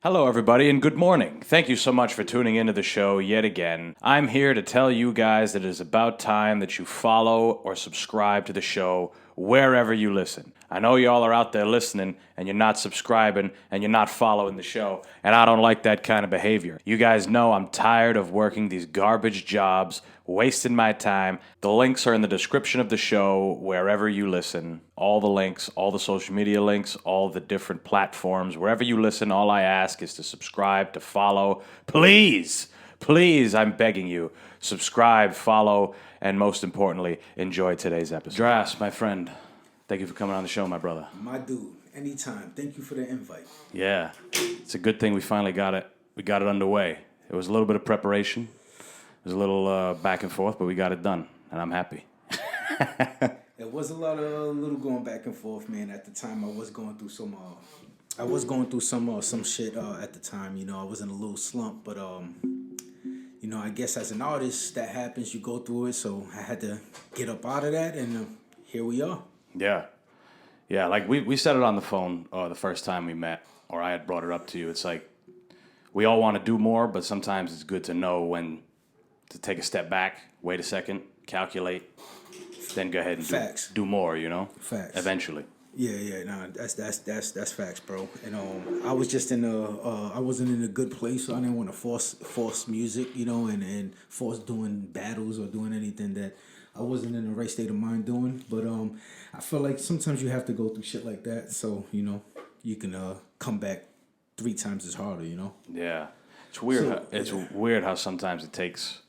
Hello, everybody, and good morning. Thank you so much for tuning into the show yet again. I'm here to tell you guys that it is about time that you follow or subscribe to the show wherever you listen. I know y'all are out there listening and you're not subscribing and you're not following the show, and I don't like that kind of behavior. You guys know I'm tired of working these garbage jobs, wasting my time. The links are in the description of the show wherever you listen. All the links, all the social media links, all the different platforms. Wherever you listen, all I ask is to subscribe, to follow. Please, please, I'm begging you. Subscribe, follow, and most importantly, enjoy today's episode. Jras, my friend, thank you for coming on the show, my brother. My dude, anytime. Thank you for the invite. Yeah, it's a good thing we finally got it. We got it underway. It was a little bit of preparation. It was a little back and forth, but we got it done, and I'm happy. It was a little going back and forth, man. At the time, I was going through some shit at the time. You know, I was in a little slump, but you know, I guess as an artist, that happens. You go through it, so I had to get up out of that, and here we are. Yeah. Yeah, like we said it on the phone the first time we met, or I had brought it up to you. It's like we all want to do more, but sometimes it's good to know when to take a step back, wait a second, calculate, then go ahead and do more, you know? Facts. Eventually. Yeah, nah, that's facts, bro. And I was just I wasn't in a good place, so I didn't want to force music, you know, and force doing battles or doing anything that I wasn't in the right state of mind doing. But I feel like sometimes you have to go through shit like that, so you know you can come back 3 times as harder, you know. Yeah, it's weird. It's weird how sometimes it takes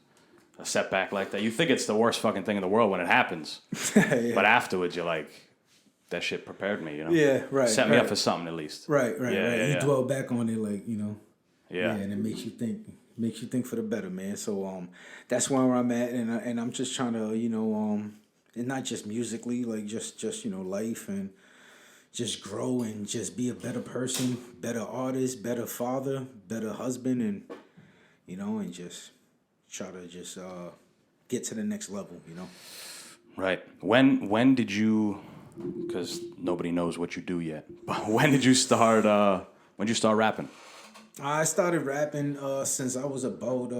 a setback like that. You think it's the worst fucking thing in the world when it happens, Yeah. but afterwards you're like, that shit prepared me, you know? Yeah, right. Set me up for something at least. Right. Yeah, You yeah. dwell back on it, like, you know. Yeah. And it makes you think for the better, man. So that's where I'm at, and I'm just trying to, you know, and not just musically, like just you know, life, and just grow and just be a better person, better artist, better father, better husband, and you know, and just try to just get to the next level, you know. Right. When did you? Because nobody knows what you do yet. But when did you start? When did you start rapping? I started rapping since I was about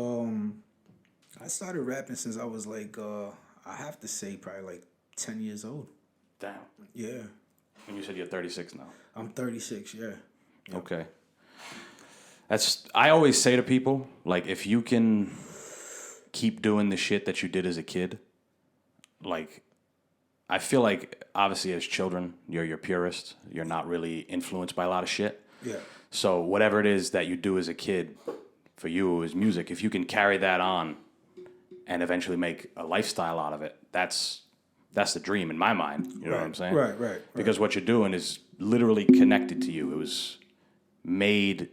like I have to say probably like 10 years old. Damn. Yeah. And you said you're 36 now. I'm 36, yeah. Okay. I always say to people, like, if you can keep doing the shit that you did as a kid, like, I feel like obviously as children, you're your purist. You're not really influenced by a lot of shit. Yeah. So whatever it is that you do as a kid, for you is music. If you can carry that on and eventually make a lifestyle out of it, that's the dream in my mind. You know what I'm saying? Right. Because what you're doing is literally connected to you. It was made,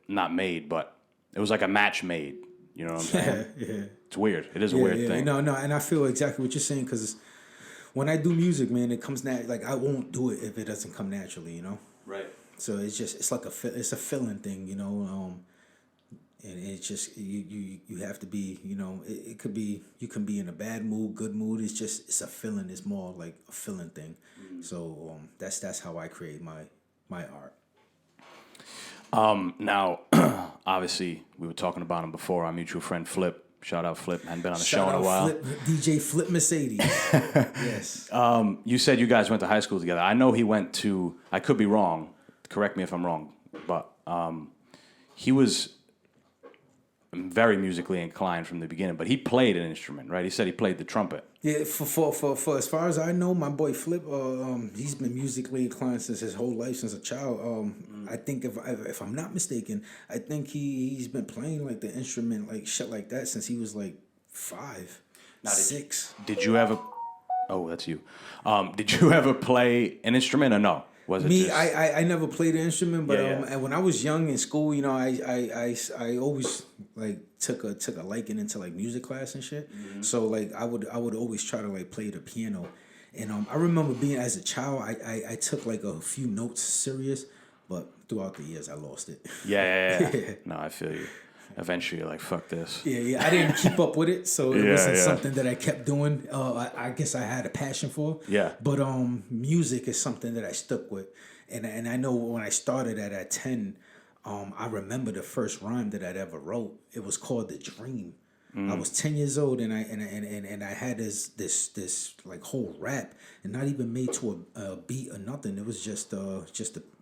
not made, but it was like a match made. You know what I'm saying? Yeah. It's weird. It is a weird thing. No, and I feel exactly what you're saying, because when I do music, man, it comes like I won't do it if it doesn't come naturally, you know. Right. So it's like it's a feeling thing, you know. And it's just you have to be, you know. It could be, you can be in a bad mood, good mood. It's a feeling. It's more like a feeling thing. Mm-hmm. So that's how I create my art. Now, obviously, we were talking about him before. Our mutual friend Flip. Shout out Flip. Hadn't been on the show in a while. DJ Flip Mercedes. Yes. You said you guys went to high school together. I know he went to. I could be wrong. Correct me if I'm wrong. But he was very musically inclined from the beginning. But he played an instrument, right? He said he played the trumpet. Yeah, for as far as I know, my boy Flip, he's been musically inclined since his whole life, since a child. I think if I'm not mistaken, I think he's been playing like the instrument, like shit like that, since he was like 5, 6. Did you ever? Oh, that's you. Did you ever play an instrument or no? Was it Me? just... I never played an instrument, but Yeah. And when I was young in school, you know, I always like took a liking into like music class and shit. Mm-hmm. So like I would always try to like play the piano, and I remember being as a child, I took like a few notes serious, but throughout the years I lost it. Yeah. No, I feel you. Eventually, you're like, fuck this. Yeah. I didn't keep up with it, so it wasn't something that I kept doing. I guess I had a passion for. Yeah. But music is something that I stuck with, and I know when I started at 10, I remember the first rhyme that I'd ever wrote. It was called "The Dream." I was 10 years old, and I had this like whole rap, and not even made to a beat or nothing. It was just a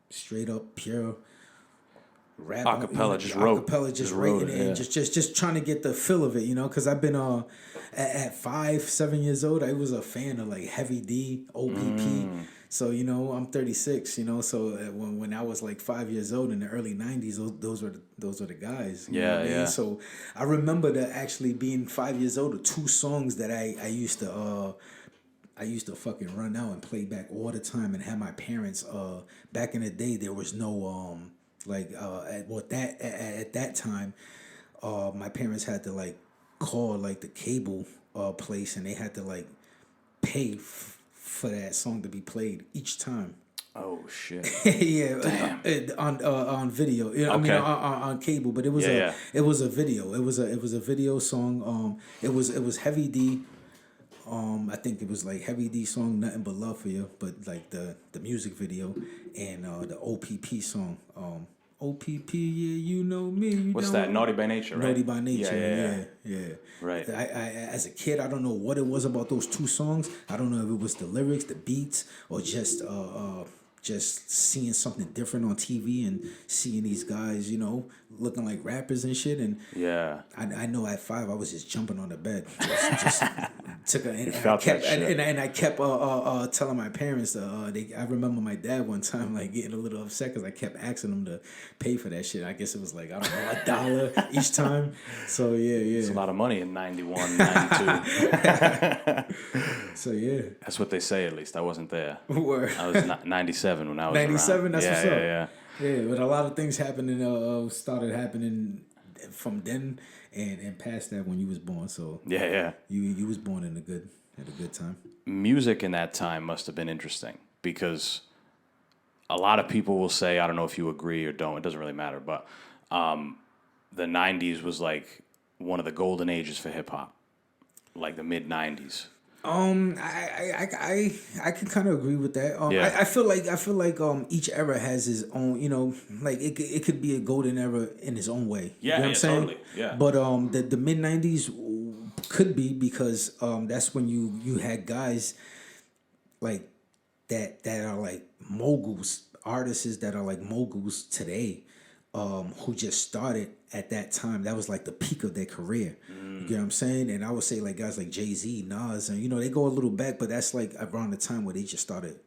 straight up pure rap. Acapella, just wrote. Acapella, just writing it, and just trying to get the feel of it, because I've been at 5-7 years old, I was a fan of like Heavy D, OPP. So I'm 36. So when I was like 5 years old in the early '90s, those were the guys. You know what I mean? So I remember that actually being 5 years old, the two songs that I used to fucking run out and play back all the time, and have my parents. Back in the day, there was no at that time, my parents had to like call like the cable place, and they had to like pay for that song to be played each time. Oh shit! Yeah, on video. I mean on cable, but it was it was a video. It was a video song. It was Heavy D. I think it was like Heavy D song "Nothing But Love for You," but like the music video, and the OPP song. OPP, yeah, you know me. What's that? Naughty by Nature, right? Naughty by Nature, yeah. Right. I as a kid, I don't know what it was about those two songs. I don't know if it was the lyrics, the beats, or just seeing something different on TV and seeing these guys, looking like rappers and shit. And I know at 5 I was just jumping on the bed. Just took and I kept telling my parents. I remember my dad one time like getting a little upset because I kept asking them to pay for that shit. I guess it was like, I don't know, $1 each time. So yeah. It's a lot of money in 91, 92. So yeah. That's what they say, at least. I wasn't there. Where? I was 97 when I was 97, around. that's what's up. Yeah, but a lot of things started happening from then and past that when you was born. So you was born at a good time. Music in that time must have been interesting because a lot of people will say, I don't know if you agree or don't, it doesn't really matter, but the 90s was like one of the golden ages for hip hop, like the mid 90s. I can kind of agree with that. I feel like each era has his own, like it could be a golden era in its own way. Yeah, you know what I'm saying? Totally. Yeah. But the mid 90s could be because that's when you had guys like that are like moguls, artists that are like moguls today, who just started at that time. That was like the peak of their career. You get what I'm saying? And I would say like guys like Jay-Z, Nas, and they go a little back, but that's like around the time where they just started,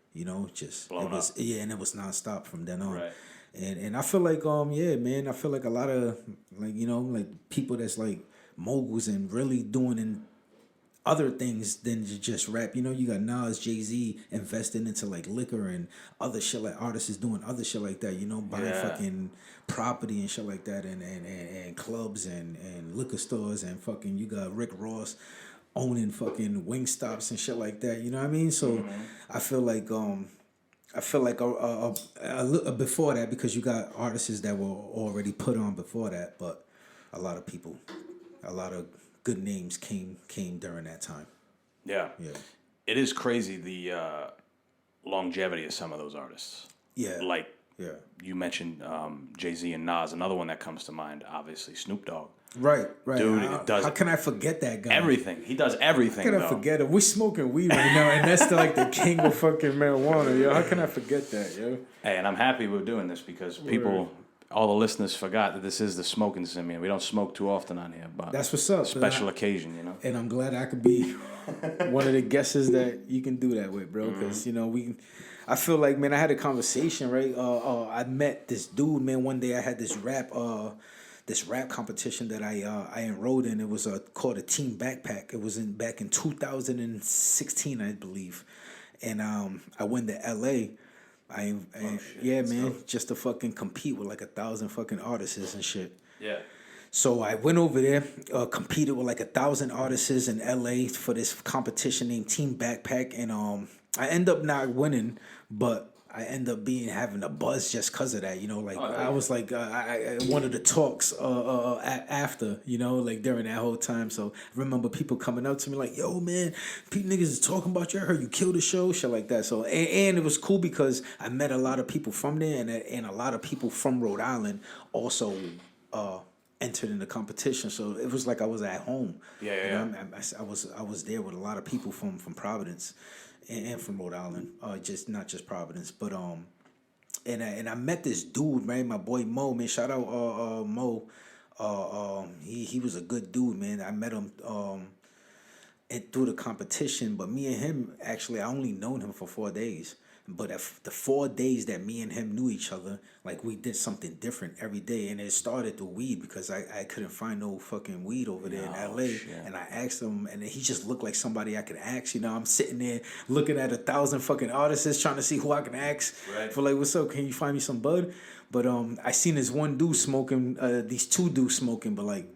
just blown up. And it was nonstop from then on. Right. And I feel like I feel like a lot of like like people that's like moguls and really doing other things than just rap. You got Nas, Jay-Z investing into like liquor and other shit, like artists is doing other shit like that, buying fucking property and shit like that, and clubs and liquor stores, and fucking you got Rick Ross owning fucking wing stops and shit like that. You know what I mean? So I feel like before that, because you got artists that were already put on before that, but a lot of good names came during that time. Yeah. It is crazy the longevity of some of those artists. Yeah. Like you mentioned Jay-Z and Nas. Another one that comes to mind, obviously, Snoop Dogg. Right. Dude, how can I forget that guy? Everything. He does everything. How can I forget it? We're smoking weed right now, and that's like the king of fucking marijuana, yo. How can I forget that, yo? Hey, and I'm happy we're doing this because all the listeners forgot that this is the smoking Simian. We don't smoke too often on here, but that's what's up. Special occasion, And I'm glad I could be one of the guests that you can do that with, bro. Because I feel like, man, I had a conversation, right? I met this dude, man. One day I had this rap competition that I enrolled in. It was called a Team Backpack. It was back in 2016, I believe, and I went to LA. Just to fucking compete with like 1,000 fucking artists and shit. Yeah. So I went over there, competed with like 1,000 artists in LA for this competition named Team Backpack, and I end up not winning, but I end up having a buzz just because of that, like I was like I one of the talks after, like during that whole time. So I remember people coming up to me like, yo man, Pete niggas is talking about you. I heard you killed the show, shit like that. So and it was cool because I met a lot of people from there, and a lot of people from Rhode Island also entered in the competition. So it was like I was at home. Yeah. I was there with a lot of people from Providence and from Rhode Island. Just not just Providence, but and I met this dude, man, my boy Mo, man. Shout out Mo. He was a good dude, man. I met him and through the competition, but me and him actually I only known him for 4 days. But the 4 days that me and him knew each other, like we did something different every day, and it started through weed because I couldn't find no fucking weed over there in LA, and I asked him, and he just looked like somebody I could ask. I'm sitting there looking at 1,000 fucking artists trying to see who I can ask for like, what's up? Can you find me some bud? But I seen this one dude smoking, these two dudes smoking, but like.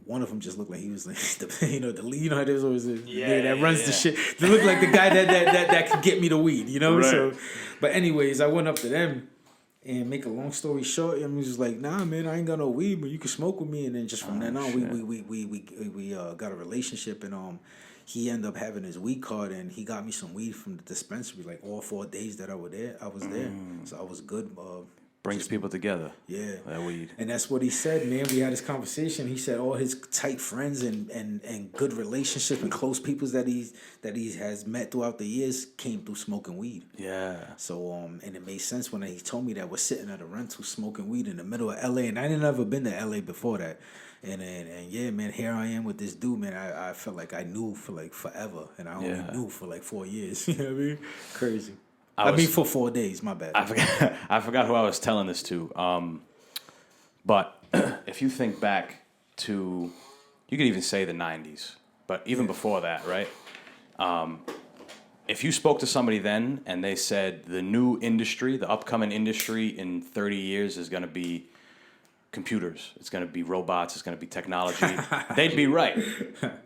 One of them just looked like he was like the lead. How there's always that runs the shit. They look like the guy that could get me the weed. Right. So, but anyways, I went up to them and make a long story short. I was just like, nah, man, I ain't got no weed, but you can smoke with me. And then just from then on, we got a relationship, and he ended up having his weed card, and he got me some weed from the dispensary. Like all 4 days that I was there, so I was good. Brings people together. Yeah. That weed. And that's what he said, man. We had this conversation. He said all his tight friends and good relationship and close people that he has met throughout the years came through smoking weed. Yeah. So and it made sense when he told me that we're sitting at a rental smoking weed in the middle of LA, and I didn't ever been to LA before that. And yeah, man, here I am with this dude, man. I felt like I knew for like forever, and I only knew for like 4 years. You know what I mean? Crazy. I mean, for 4 days, my bad. I forgot who I was telling this to. But if you think back to, you could even say the 90s, but even before that, right? If you spoke to somebody then and they said the new industry, the upcoming industry in 30 years is going to be computers, it's going to be robots, it's going to be technology, they'd be right.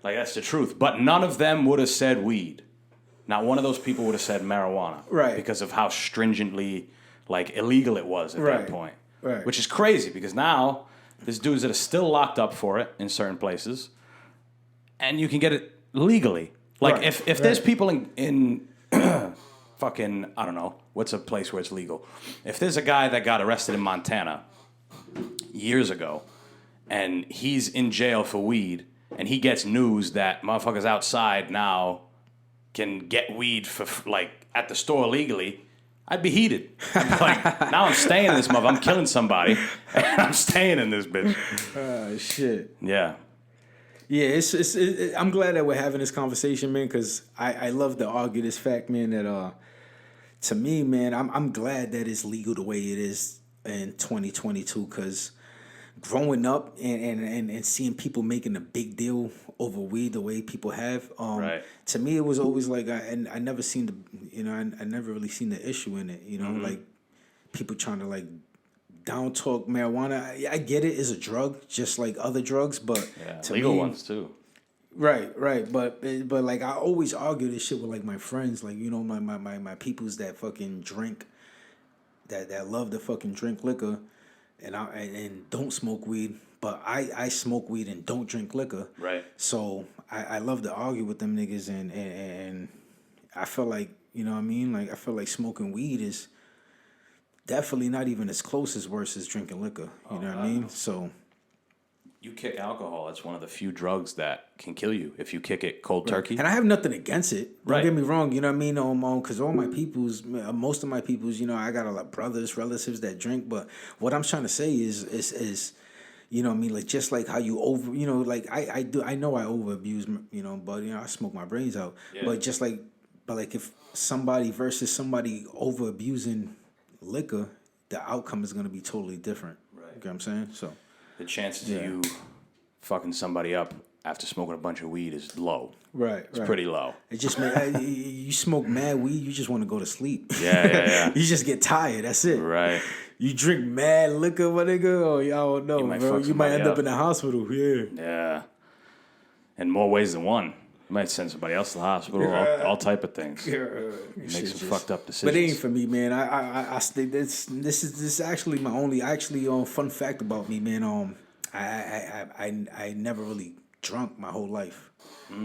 Like, that's the truth. But none of them would have said weed. Not one of those people would have said marijuana, right? Because of how stringently, like, illegal it was at that point, right? Which is crazy because now there's dudes that are still locked up for it in certain places, and you can get it legally. Like, if there's people in fucking, I don't know, what's a place where it's legal? If there's a guy that got arrested in Montana years ago, and he's in jail for weed, and he gets news that motherfuckers outside now can get weed for like at the store legally, I'd be heated. I'd be like, now I'm staying in this mother. I'm killing somebody, and I'm staying in this bitch. Shit. Yeah. Yeah, I'm glad that we're having this conversation, man, because I love to argue this fact, man, that to me, man, I'm glad that it's legal the way it is in 2022, because growing up and seeing people making a big deal over weed the way people have, to me it was always like I never seen I never really seen the issue in it, like people trying to like down talk marijuana. I get it, it's a drug just like other drugs, but to legal me, ones too. Right, but like I always argue this shit with like my friends, like my peoples that fucking drink, that love to fucking drink liquor. And don't smoke weed, but I smoke weed and don't drink liquor. Right. So I love to argue with them niggas, and I feel like, you know what I mean? Like, I feel like smoking weed is definitely not even as close as worse as drinking liquor. You know what I mean? So you kick alcohol, it's one of the few drugs that can kill you if you kick it cold turkey. And I have nothing against it. Don't get me wrong, you know what I mean? Because all my peoples, most of my peoples, I got a lot of brothers, relatives that drink. But what I'm trying to say is you know what I mean? Like, just like how you like I know I over abuse, but I smoke my brains out. Yeah. But like if somebody versus somebody over abusing liquor, the outcome is going to be totally different. Right. You know what I'm saying? So the chances of you fucking somebody up after smoking a bunch of weed is low. Right. It's pretty low. It just you smoke mad weed, you just want to go to sleep. Yeah. You just get tired. That's it. Right. You drink mad liquor, my nigga. Oh, y'all don't know, bro. You might end up in the hospital. Yeah. Yeah. In more ways than one. Might send somebody else to the hospital. All type of things. Make some fucked up decisions. But it ain't for me, man. I this is actually my only fun fact about me, man. I never really drunk my whole life.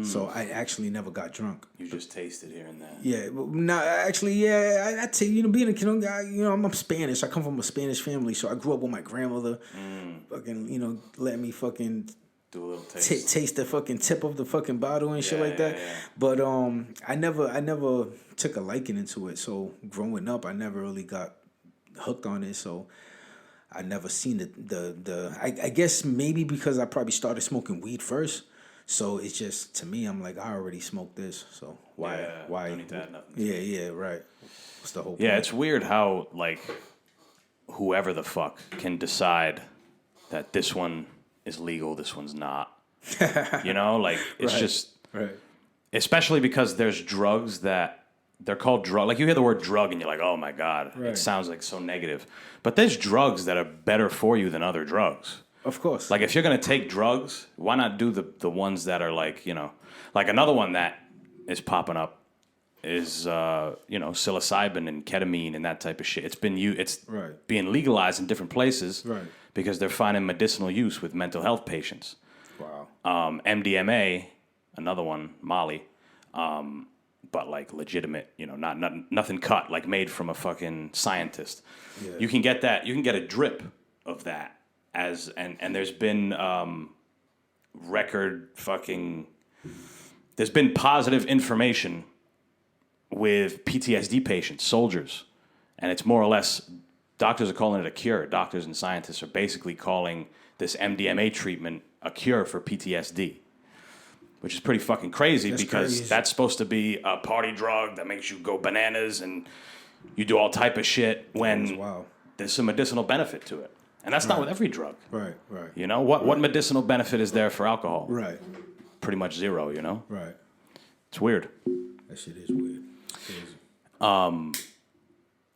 So I actually never got drunk. You just tasted here and there. Yeah, no, actually, yeah. I tell you, being a kid, guy, I'm Spanish. I come from a Spanish family, so I grew up with my grandmother. Fucking, let me fucking do a little taste. Taste the fucking tip of the fucking bottle and shit like that. Yeah. But I never took a liking into it. So growing up, I never really got hooked on it. So I never seen I guess maybe because I probably started smoking weed first. So it's just, to me, I'm like, I already smoked this, so why? Don't need to add nothing. Yeah, right. What's the whole point? Yeah, it's weird how, like, whoever the fuck can decide that this one is legal, this one's not. Like, it's just... Right. Especially because there's drugs that... They're called drug. Like, you hear the word drug and you're like, oh, my God. Right. It sounds like so negative. But there's drugs that are better for you than other drugs. Of course. Like, if you're going to take drugs, why not do the ones that are like, like another one that is popping up is, psilocybin and ketamine and that type of shit. It's being legalized in different places because they're finding medicinal use with mental health patients. Wow. MDMA, another one, Molly, but like legitimate, nothing cut, like made from a fucking scientist. Yeah. You can get that. You can get a drip of that. And there's been there's been positive information with PTSD patients, soldiers, and it's more or less, doctors are calling it a cure. Doctors and scientists are basically calling this MDMA treatment a cure for PTSD, which is pretty fucking crazy. That's supposed to be a party drug that makes you go bananas and you do all type of shit when there's some medicinal benefit to it. And that's not with every drug. Right. What medicinal benefit is there for alcohol? Right. Pretty much zero, Right. It's weird. That shit is weird. It's crazy.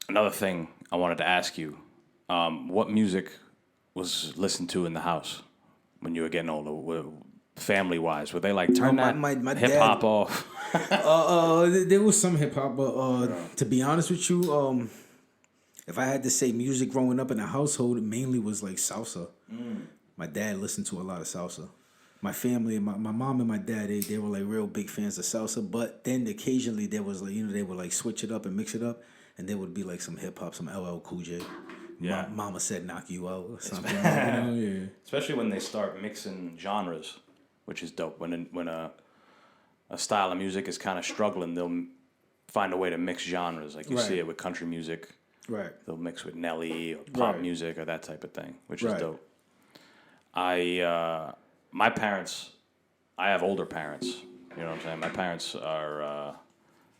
Another thing I wanted to ask you, what music was listened to in the house when you were getting older, family-wise? Were they like, turn that hip-hop off? There was some hip-hop, but to be honest with you, if I had to say music growing up in the household, it mainly was like salsa. My dad listened to a lot of salsa. My family, my mom and my dad, they were like real big fans of salsa. But then occasionally there was like, they would like switch it up and mix it up. And there would be like some hip hop, some LL Cool J. Yeah. Mama said knock you out or something. Yeah. Especially when they start mixing genres, which is dope. When a style of music is kind of struggling, they'll find a way to mix genres. Like you see it with country music. Right. They'll mix with Nelly or pop music or that type of thing, which is dope. My parents, I have older parents. You know what I'm saying? My parents are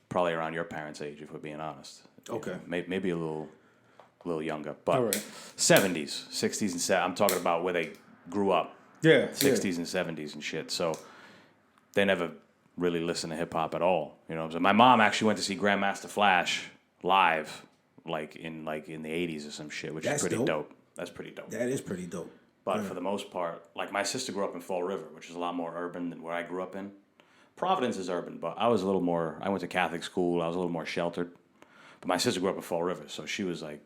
probably around your parents' age, if we're being honest. Okay. Maybe a little younger, but 70s, 60s, and 70s. I'm talking about where they grew up. Yeah. 60s and 70s and shit. So they never really listened to hip hop at all. You know what I'm saying? My mom actually went to see Grandmaster Flash live. Like in the 80s or some shit, which is pretty dope. That's pretty dope. That is pretty dope. But for the most part, like my sister grew up in Fall River, which is a lot more urban than where I grew up in. Providence is urban, but I went to Catholic school, I was a little more sheltered. But my sister grew up in Fall River, so she was like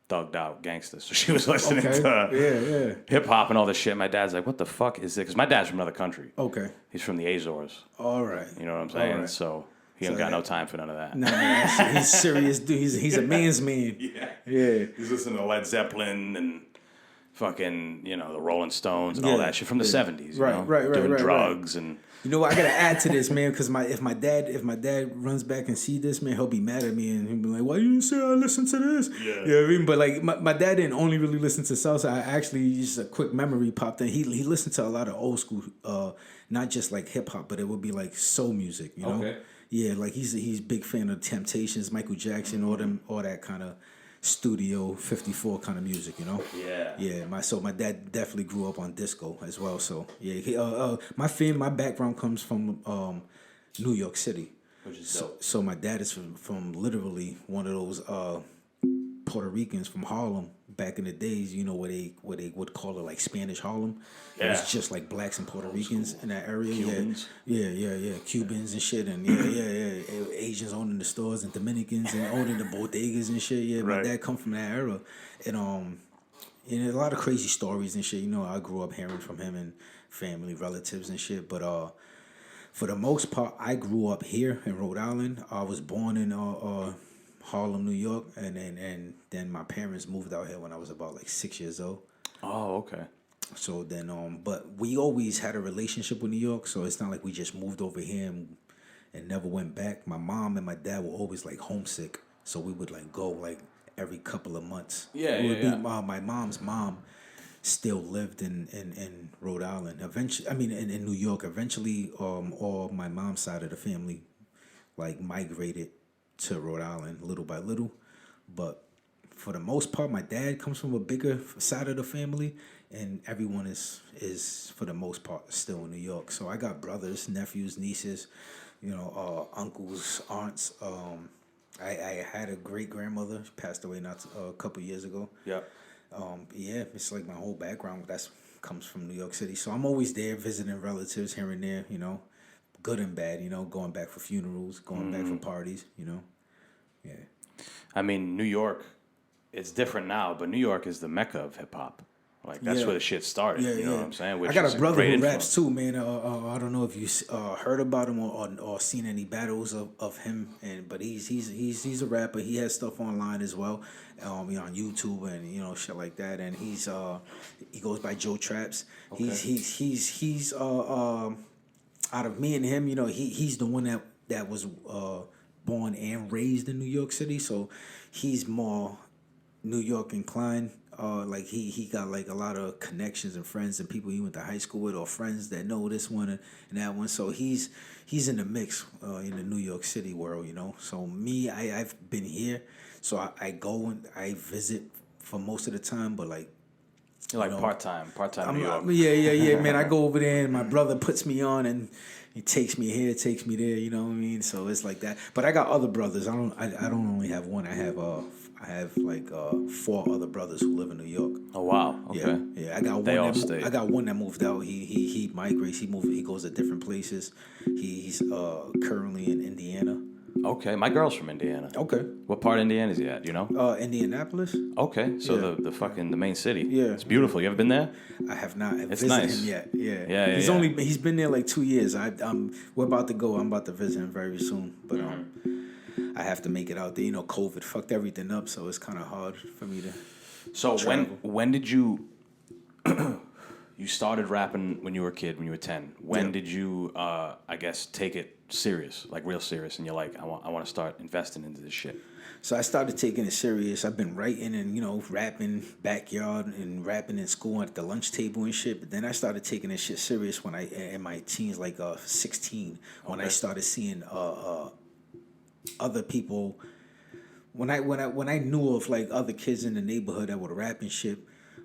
thugged out gangster. So she was listening to hip hop and all this shit. My dad's like, what the fuck is this? Because my dad's from another country. Okay. He's from the Azores. All right. You know what I'm saying? Right. So he ain't got no time for none of that. No, he's serious dude. He's a man's man. Yeah. He's listening to Led Zeppelin and fucking, the Rolling Stones and all that shit from the 70s. Right. Doing drugs and... You know what? I gotta add to this, man, because if my dad runs back and see this, man, he'll be mad at me and he'll be like, "Why you didn't say I listened to this?" Yeah. You know what I mean? But like my dad didn't only really listen to salsa. I actually, just a quick memory popped in. He listened to a lot of old school, not just like hip hop, but it would be like soul music. You know? Okay. Yeah, like he's a big fan of Temptations, Michael Jackson, all that kind of Studio 54 kind of music, Yeah. My dad definitely grew up on disco as well. So yeah, my background comes from New York City, which is dope. So my dad is from literally one of those Puerto Ricans from Harlem, back in the days, you know, where they would call it like Spanish Harlem. It Yeah. was just like blacks and Puerto Ricans in that area. Cubans. Yeah. Cubans and shit, and Asians owning the stores and Dominicans and owning the bodegas and shit. Yeah, Right. my dad come from that era, and a lot of crazy stories and shit. You know, I grew up hearing from him and family, relatives and shit. But for the most part, I grew up here in Rhode Island. I was born in Harlem, New York, and then my parents moved out here when I was about like 6 years old. Oh, okay. So then, but we always had a relationship with New York, so it's not like we just moved over here and never went back. My mom and my dad were always like homesick, so we would like go like every couple of months. My mom's mom still lived in Rhode Island. Eventually, I mean in New York. Eventually, all my mom's side of the family like migrated to Rhode Island little by little, but for the most part, my dad comes from a bigger side of the family, and everyone is for the most part still in New York. So I got brothers, nephews, nieces, you know, uncles, aunts. I had a great grandmother. She passed away not a couple years ago. Yeah. It's like my whole background comes from New York City. So I'm always there visiting relatives here and there, you know, good and bad, you know, going back for funerals, going back for parties, you know. Yeah. I mean, New York, it's different now, but New York is the mecca of hip hop. Like that's where the shit started. You know what I'm saying? Which I got is a brother great who influence. raps too, man. I don't know if you heard about him or seen any battles of him, but he's a rapper. He has stuff online as well, you know, on YouTube and you know shit like that. And he goes by Joe Traps. Okay. He's out of me and him, you know, he's the one that was born and raised in New York City, so he's more New York inclined. Like he got like a lot of connections and friends and people he went to high school with or friends that know this one and that one. So he's in the mix in the New York City world, you know. So me, I've been here, so I go and I visit for most of the time, but like You're like part-time New York. Yeah, man. I go over there and my brother puts me on and he takes me here, takes me there. You know what I mean? So it's like that. But I got other brothers. I don't only have one. I have like 4 other brothers who live in New York. Oh wow. Okay. Yeah. I got They one. all stayed. I got one that moved out. He migrates. He goes to different places. He's currently in Indiana. Okay. My girl's from Indiana. Okay. What part of Indiana is he at? You know? Indianapolis. Okay. So the main city. Yeah. It's beautiful. You ever been there? I have not It's visited nice. him yet. Yeah. Yeah. He's been there like 2 years. We're about to go. I'm about to visit him very soon. But I have to make it out there. You know, COVID fucked everything up, so it's kind of hard for me to. So travel. when did you you started rapping when you were a kid, when you were 10? When did you I guess take it serious, like real serious, and you're like, I want to start investing into this shit? So I started taking it serious. I've been writing and, you know, rapping backyard and rapping in school at the lunch table and shit. But then I started taking this shit serious when in my teens, like 16, when I started seeing other people. When I knew of like other kids in the neighborhood that would rap and shit,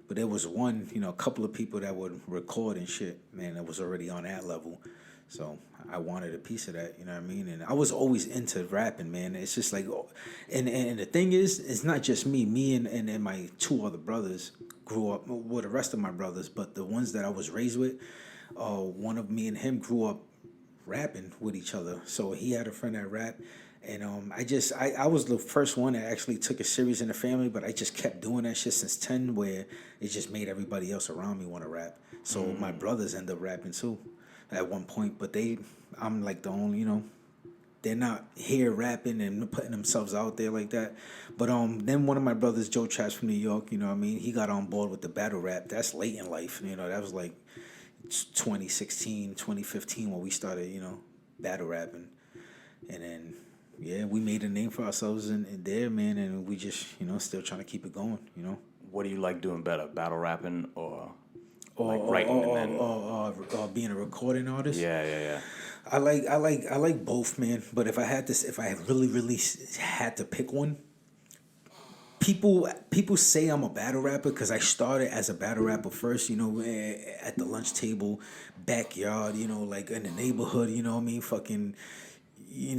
but there was one, you know, a couple of people that would record and shit, man, that was already on that level. So I wanted a piece of that, you know what I mean? And I was always into rapping, man. It's just like, and the thing is, it's not just me. Me and my 2 other brothers grew up, well, the rest of my brothers, but the ones that I was raised with, one of me and him grew up rapping with each other. So he had a friend that rapped. And I was the first one that actually took it serious in the family, but I just kept doing that shit since 10, where it just made everybody else around me want to rap. So my brothers end up rapping too at one point, but I'm like the only, you know, they're not here rapping and putting themselves out there like that. But then one of my brothers, Joe Traps from New York, you know what I mean, he got on board with the battle rap. That's late in life, you know, that was like 2016, 2015 when we started, you know, battle rapping. And then we made a name for ourselves in there, man, and we just, you know, still trying to keep it going, you know. What do you like doing better, battle rapping or like writing and then being a recording artist? Yeah. I like both, man. But if I really had to pick one, people say I'm a battle rapper because I started as a battle rapper first, you know, at the lunch table, backyard, you know, like in the neighborhood, you know what I mean, fucking.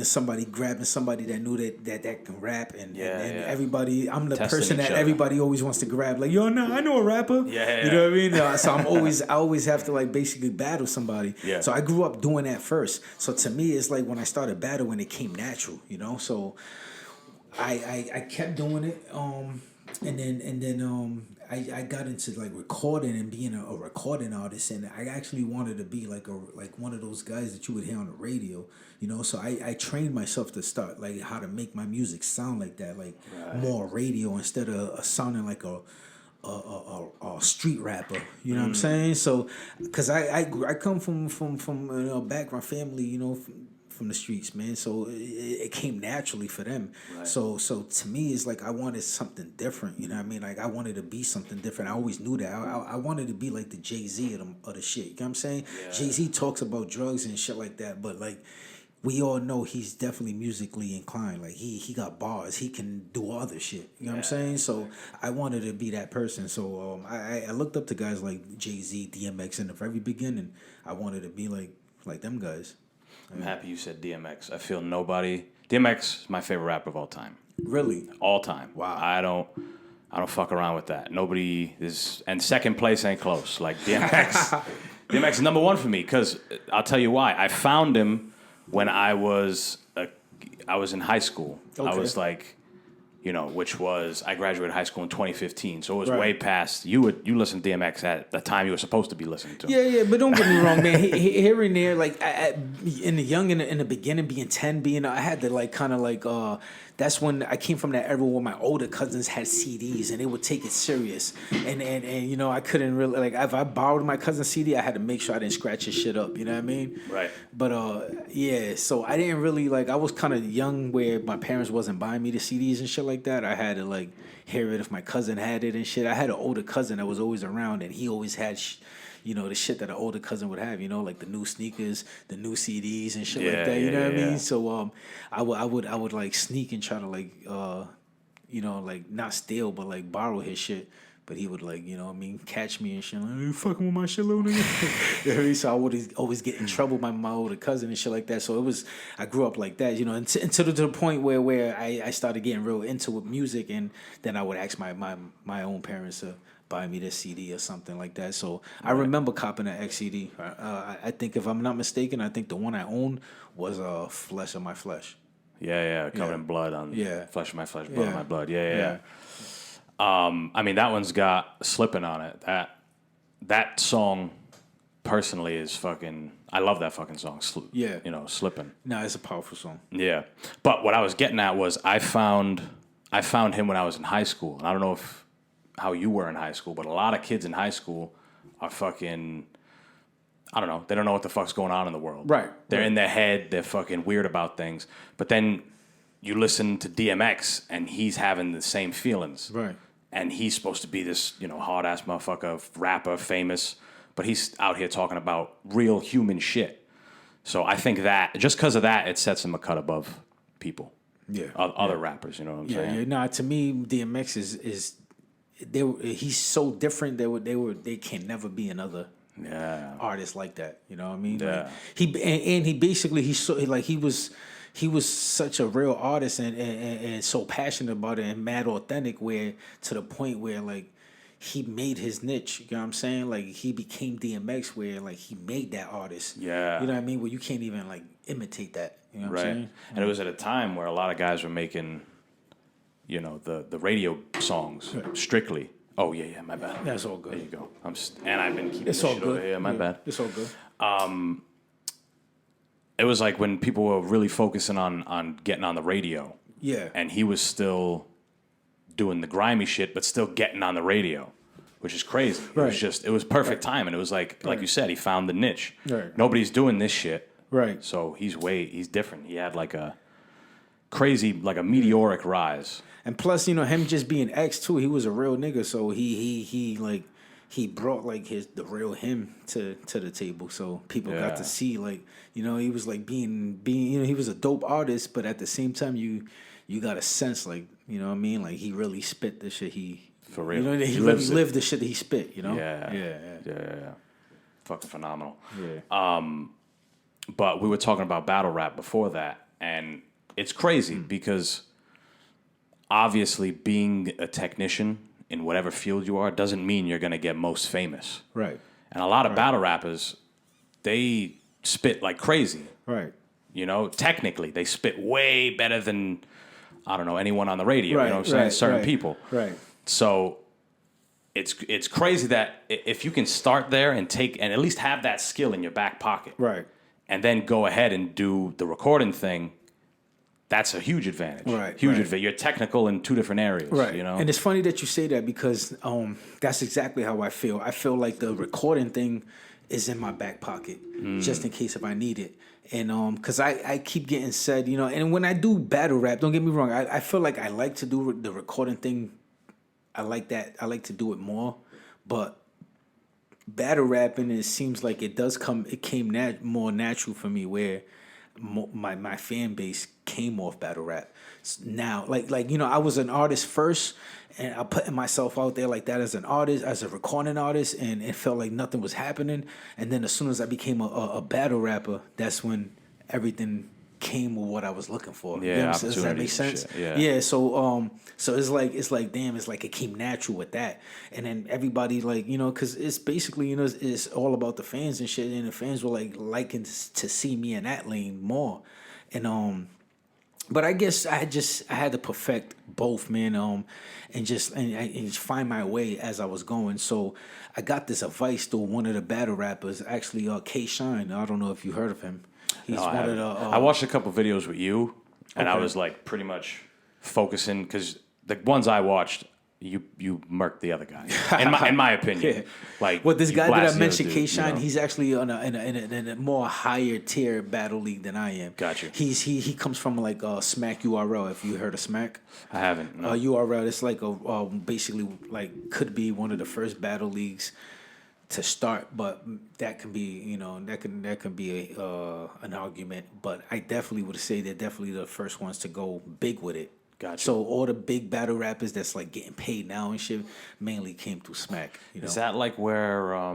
somebody grabbing somebody that knew that can rap, and everybody. I'm the Testing person each that other. everybody always wants to grab. Like, yo, no, I know a rapper. Yeah. You know what I mean? So I always have to like basically battle somebody. Yeah. So I grew up doing that first. So to me, it's like when I started battling, it came natural. So I kept doing it. And then I got into like recording and being a recording artist, and I actually wanted to be like one of those guys that you would hear on the radio, So I trained myself to start like how to make my music sound like that, like more radio instead of sounding like a street rapper. You know what I'm saying? So, because I come from a background family, from the streets, man. So it came naturally for them. Right. So to me, it's like I wanted something different. You know what I mean? Like I wanted to be something different. I always knew that. I wanted to be like the Jay-Z of the shit. You know what I'm saying? Yeah. Jay-Z talks about drugs and shit like that, but like we all know he's definitely musically inclined. Like he got bars. He can do other shit. You know what I'm saying? So I wanted to be that person. So I looked up to guys like Jay-Z, DMX in the very beginning. I wanted to be like them guys. I'm happy you said DMX. I feel nobody. DMX is my favorite rapper of all time. Really? All time. Wow. I don't fuck around with that. Nobody is, and second place ain't close. Like DMX. DMX is number one for me because I'll tell you why. I found him when I was in high school. Okay. I was like, which was I graduated high school in 2015, so it was Right. way past. You listened to DMX at the time you were supposed to be listening to him. Yeah, but don't get me wrong, man. Here and there, like in the beginning, being 10, I had to like kind of like that's when I came from that era where my older cousins had CDs and they would take it serious, and I couldn't really like if I borrowed my cousin's CD, I had to make sure I didn't scratch his shit up. You know what I mean? Right. But so I didn't really like. I was kind of young where my parents wasn't buying me the CDs and shit like that. I had to like hear it if my cousin had it and shit. I had an older cousin that was always around, and he always had the shit that an older cousin would have, like the new sneakers, the new CDs and shit like that. You know what I mean? So I would like sneak and try to like like not steal but like borrow his shit. But he would like, catch me and shit. Like, you fucking with my shit, little nigga. You know what I mean? So I would always get in trouble by my older cousin and shit like that. So I grew up like that, until to the point where I started getting real into with music, and then I would ask my own parents to buy me this CD or something like that. So I remember copping an XCD. I think if I'm not mistaken, I think the one I owned was Flesh of My Flesh. Yeah, covered in blood on flesh of my flesh, blood of my blood. Yeah. I mean, that one's got Slippin' on it. That song, personally, is fucking. I love that fucking song. Slippin'. No, it's a powerful song. Yeah, but what I was getting at was I found him when I was in high school, and I don't know how you were in high school, but a lot of kids in high school are fucking. I don't know. They don't know what the fuck's going on in the world. Right. They're in their head. They're fucking weird about things. But then you listen to DMX, and he's having the same feelings. Right. And he's supposed to be this, hard-ass motherfucker, rapper, famous. But he's out here talking about real human shit. So I think that, just because of that, it sets him a cut above people. Yeah. Other rappers, you know what I'm saying? Yeah. No, to me, DMX is he's so different. They can never be another artist like that. You know what I mean? Yeah. Like, he was such a real artist and so passionate about it and mad authentic, where to the point where like he made his niche. You know what I'm saying? Like he became DMX, where like he made that artist. Yeah. You know what I mean? Where you can't even like imitate that. You know what I'm saying? And it was at a time where a lot of guys were making, the radio songs strictly. Oh yeah, my bad. That's all good. There you go. And I've been keeping It's this all shit good. over here. My bad. It's all good. It was like when people were really focusing on getting on the radio. Yeah. And he was still doing the grimy shit, but still getting on the radio, which is crazy. Right. It was perfect time. And it was like you said, he found the niche. Right. Nobody's doing this shit. Right. So he's different. He had like a crazy, like a meteoric rise. And plus, him just being X too, he was a real nigga. So he brought like the real him to the table. So people got to see like, he was like being he was a dope artist, but at the same time you got a sense like, you know what I mean? Like he really spit the shit for real. He really lived the shit that he spit, Yeah. Fucking phenomenal. Yeah. But we were talking about battle rap before that. And it's crazy because obviously being a technician in whatever field you are doesn't mean you're going to get most famous. Right. And a lot of battle rappers, they spit like crazy. Right. You know, technically, they spit way better than, I don't know, anyone on the radio. Right, You know what I'm saying? right, Certain right, people. Right. So it's crazy that if you can start there and at least have that skill in your back pocket. Right. And then go ahead and do the recording thing, that's a huge advantage. Right, Huge right. advantage. You're technical in two different areas. Right. You know? And it's funny that you say that because that's exactly how I feel. I feel like the recording thing is in my back pocket just in case if I need it. And because I keep getting said, you know, and when I do battle rap, don't get me wrong, I feel like I like to do the recording thing. I like that. I like to do it more. But battle rapping, it seems like it came more natural for me where my fan base came off battle rap. Now, like you know, I was an artist first, and I put myself out there like that as an artist, as a recording artist, and it felt like nothing was happening. And then as soon as I became a battle rapper, that's when everything came with what I was looking for. Yeah, You know what I'm saying? Does that make opportunities sense? and shit, yeah. Yeah. So it's like damn, it's like it came natural with that, and then everybody like you know because it's basically you know it's all about the fans and shit, and the fans were like liking to see me in that lane more, and But I guess I had to perfect both, man, and just find my way as I was going. So I got this advice through one of the battle rappers, actually, K Shine. I don't know if you heard of him. He's No, one of the. I watched a couple videos with you, and I Okay. was like pretty much focusing because the ones I watched, you murked the other guy. In my opinion, Yeah. like Well, this you guy that blasted I the other mentioned, dude, K you Shine, know? he's actually in a more higher tier battle league than I am. Gotcha. He comes from like Smack URL. If you heard of Smack. I haven't. No. URL, it's like a basically like could be one of the first battle leagues to start, but that can be you know that can be an argument. But I definitely would say they're definitely the first ones to go big with it. Gotcha. So all the big battle rappers that's like getting paid now and shit mainly came through Smack. You know? Is that like where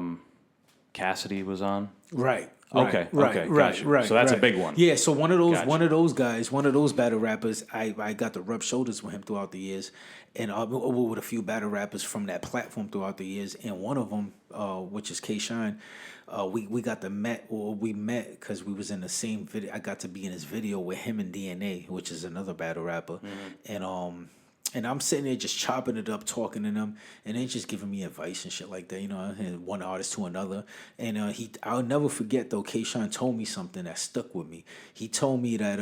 Cassidy was on? Right. Okay, okay, gotcha. So that's a big one. Yeah, so one of those Gotcha. guys, one of those battle rappers, I got to rub shoulders with him throughout the years, and with a few battle rappers from that platform throughout the years, and one of them, which is K Shine, we met because we was in the same video. I got to be in his video with him and DNA, which is another battle rapper, and I'm sitting there just chopping it up, talking to them, and they just giving me advice and shit like that, you know, and one artist to another. And I'll never forget though, K-Shine told me something that stuck with me. He told me that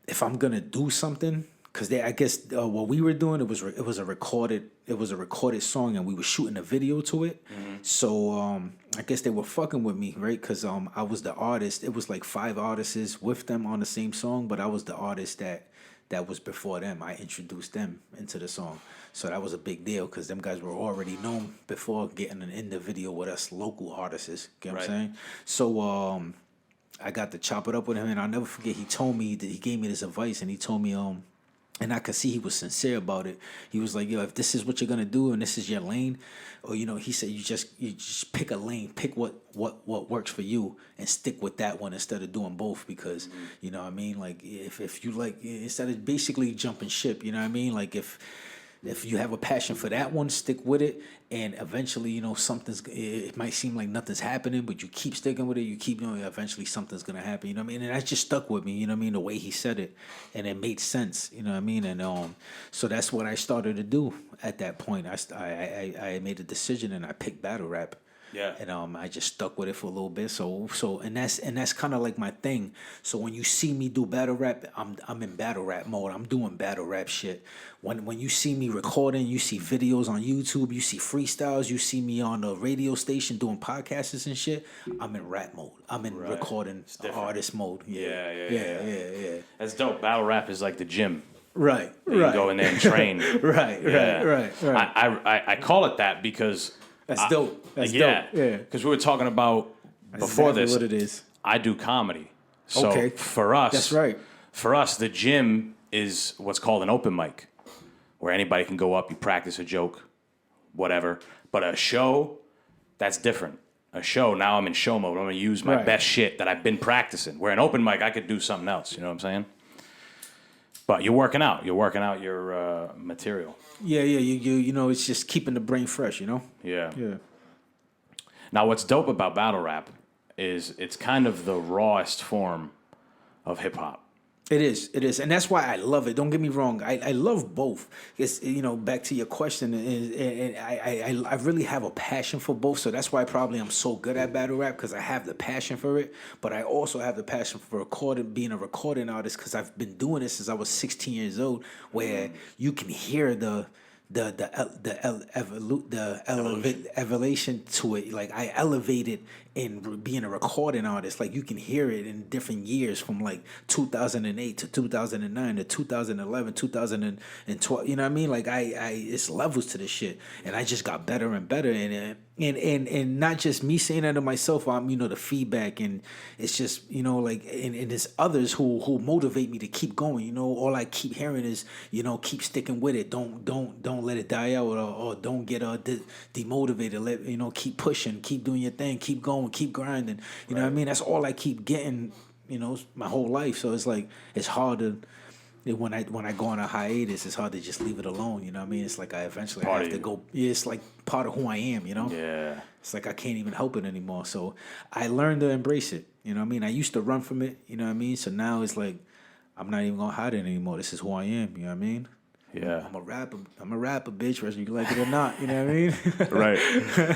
if I'm gonna do something, because I guess what we were doing, it was a recorded song, and we were shooting a video to it. So I guess they were fucking with me, right? Because I was the artist. It was like 5 artists with them on the same song, but I was the artist that was before them. I introduced them into the song. So that was a big deal because them guys were already known before getting in the video with us local artists. Get what I'm saying? So I got to chop it up with him, and I'll never forget, he told me that he gave me this advice, and he told me, and I could see he was sincere about it. He was like, yo, if this is what you're gonna do and this is your lane, or you know, he said you just pick a lane, pick what works for you and stick with that one instead of doing both, because you know what I mean, like if you like, instead of basically jumping ship, you know what I mean, like if you have a passion for that one, stick with it, and eventually, you know, it might seem like nothing's happening, but you keep sticking with it, you keep, you know, eventually something's gonna happen, you know what I mean? And that just stuck with me, you know what I mean, the way he said it, and it made sense, you know what I mean? And so that's what I started to do at that point. I made a decision, and I picked battle rap. Yeah. And I just stuck with it for a little bit. So and that's kind of like my thing. So when you see me do battle rap, I'm in battle rap mode. I'm doing battle rap shit. When you see me recording, you see videos on YouTube, you see freestyles, you see me on the radio station doing podcasts and shit, I'm in rap mode. I'm in recording artist mode. Yeah. That's dope. Battle rap is like the gym. Right. You can go in there and train. Right. I call it that because That's dope. That's yeah, dope. Yeah. because we were talking about That's before exactly this. what it is. I do comedy, so Okay. for us, That's right. For us, the gym is what's called an open mic, where anybody can go up, you practice a joke, whatever. But a show, that's different. a show, now I'm in show mode. I'm going to use my best shit that I've been practicing. Where an open mic, I could do something else. You know what I'm saying? But you're working out. You're working out your material. Yeah. You know, it's just keeping the brain fresh. You know. Yeah. Yeah. Now, what's dope about battle rap is it's kind of the rawest form of hip hop. It is, and that's why I love it. Don't get me wrong, I love both. It's, you know, back to your question, and I really have a passion for both. So that's why probably I'm so good at battle rap, because I have the passion for it. But I also have the passion for being a recording artist, because I've been doing this since I was 16 years old, where you can hear the elevation to it. Like, I elevated in being a recording artist. Like, you can hear it in different years, from like 2008 to 2009 to 2011, 2012. You know what I mean? Like, it's levels to this shit, and I just got better and better in it. And not just me saying that to myself. You know, the feedback, and it's just, you know, like, and it's others who motivate me to keep going. You know, all I keep hearing is, you know, keep sticking with it. Don't let it die out, or don't get demotivated. You know, keep pushing, keep doing your thing, keep going, keep grinding. You know what I mean? That's all I keep getting, you know, my whole life. So it's like, it's hard to, when I go on a hiatus, it's hard to just leave it alone. You know what I mean? It's like I eventually have to go. Yeah, it's like part of who I am. You know? Yeah. It's like I can't even help it anymore. So I learned to embrace it. You know what I mean? I used to run from it. You know what I mean? So now it's like, I'm not even gonna hide it anymore. This is who I am. You know what I mean? Yeah. I'm a rapper, bitch, whether you like it or not. You know what I mean? Right.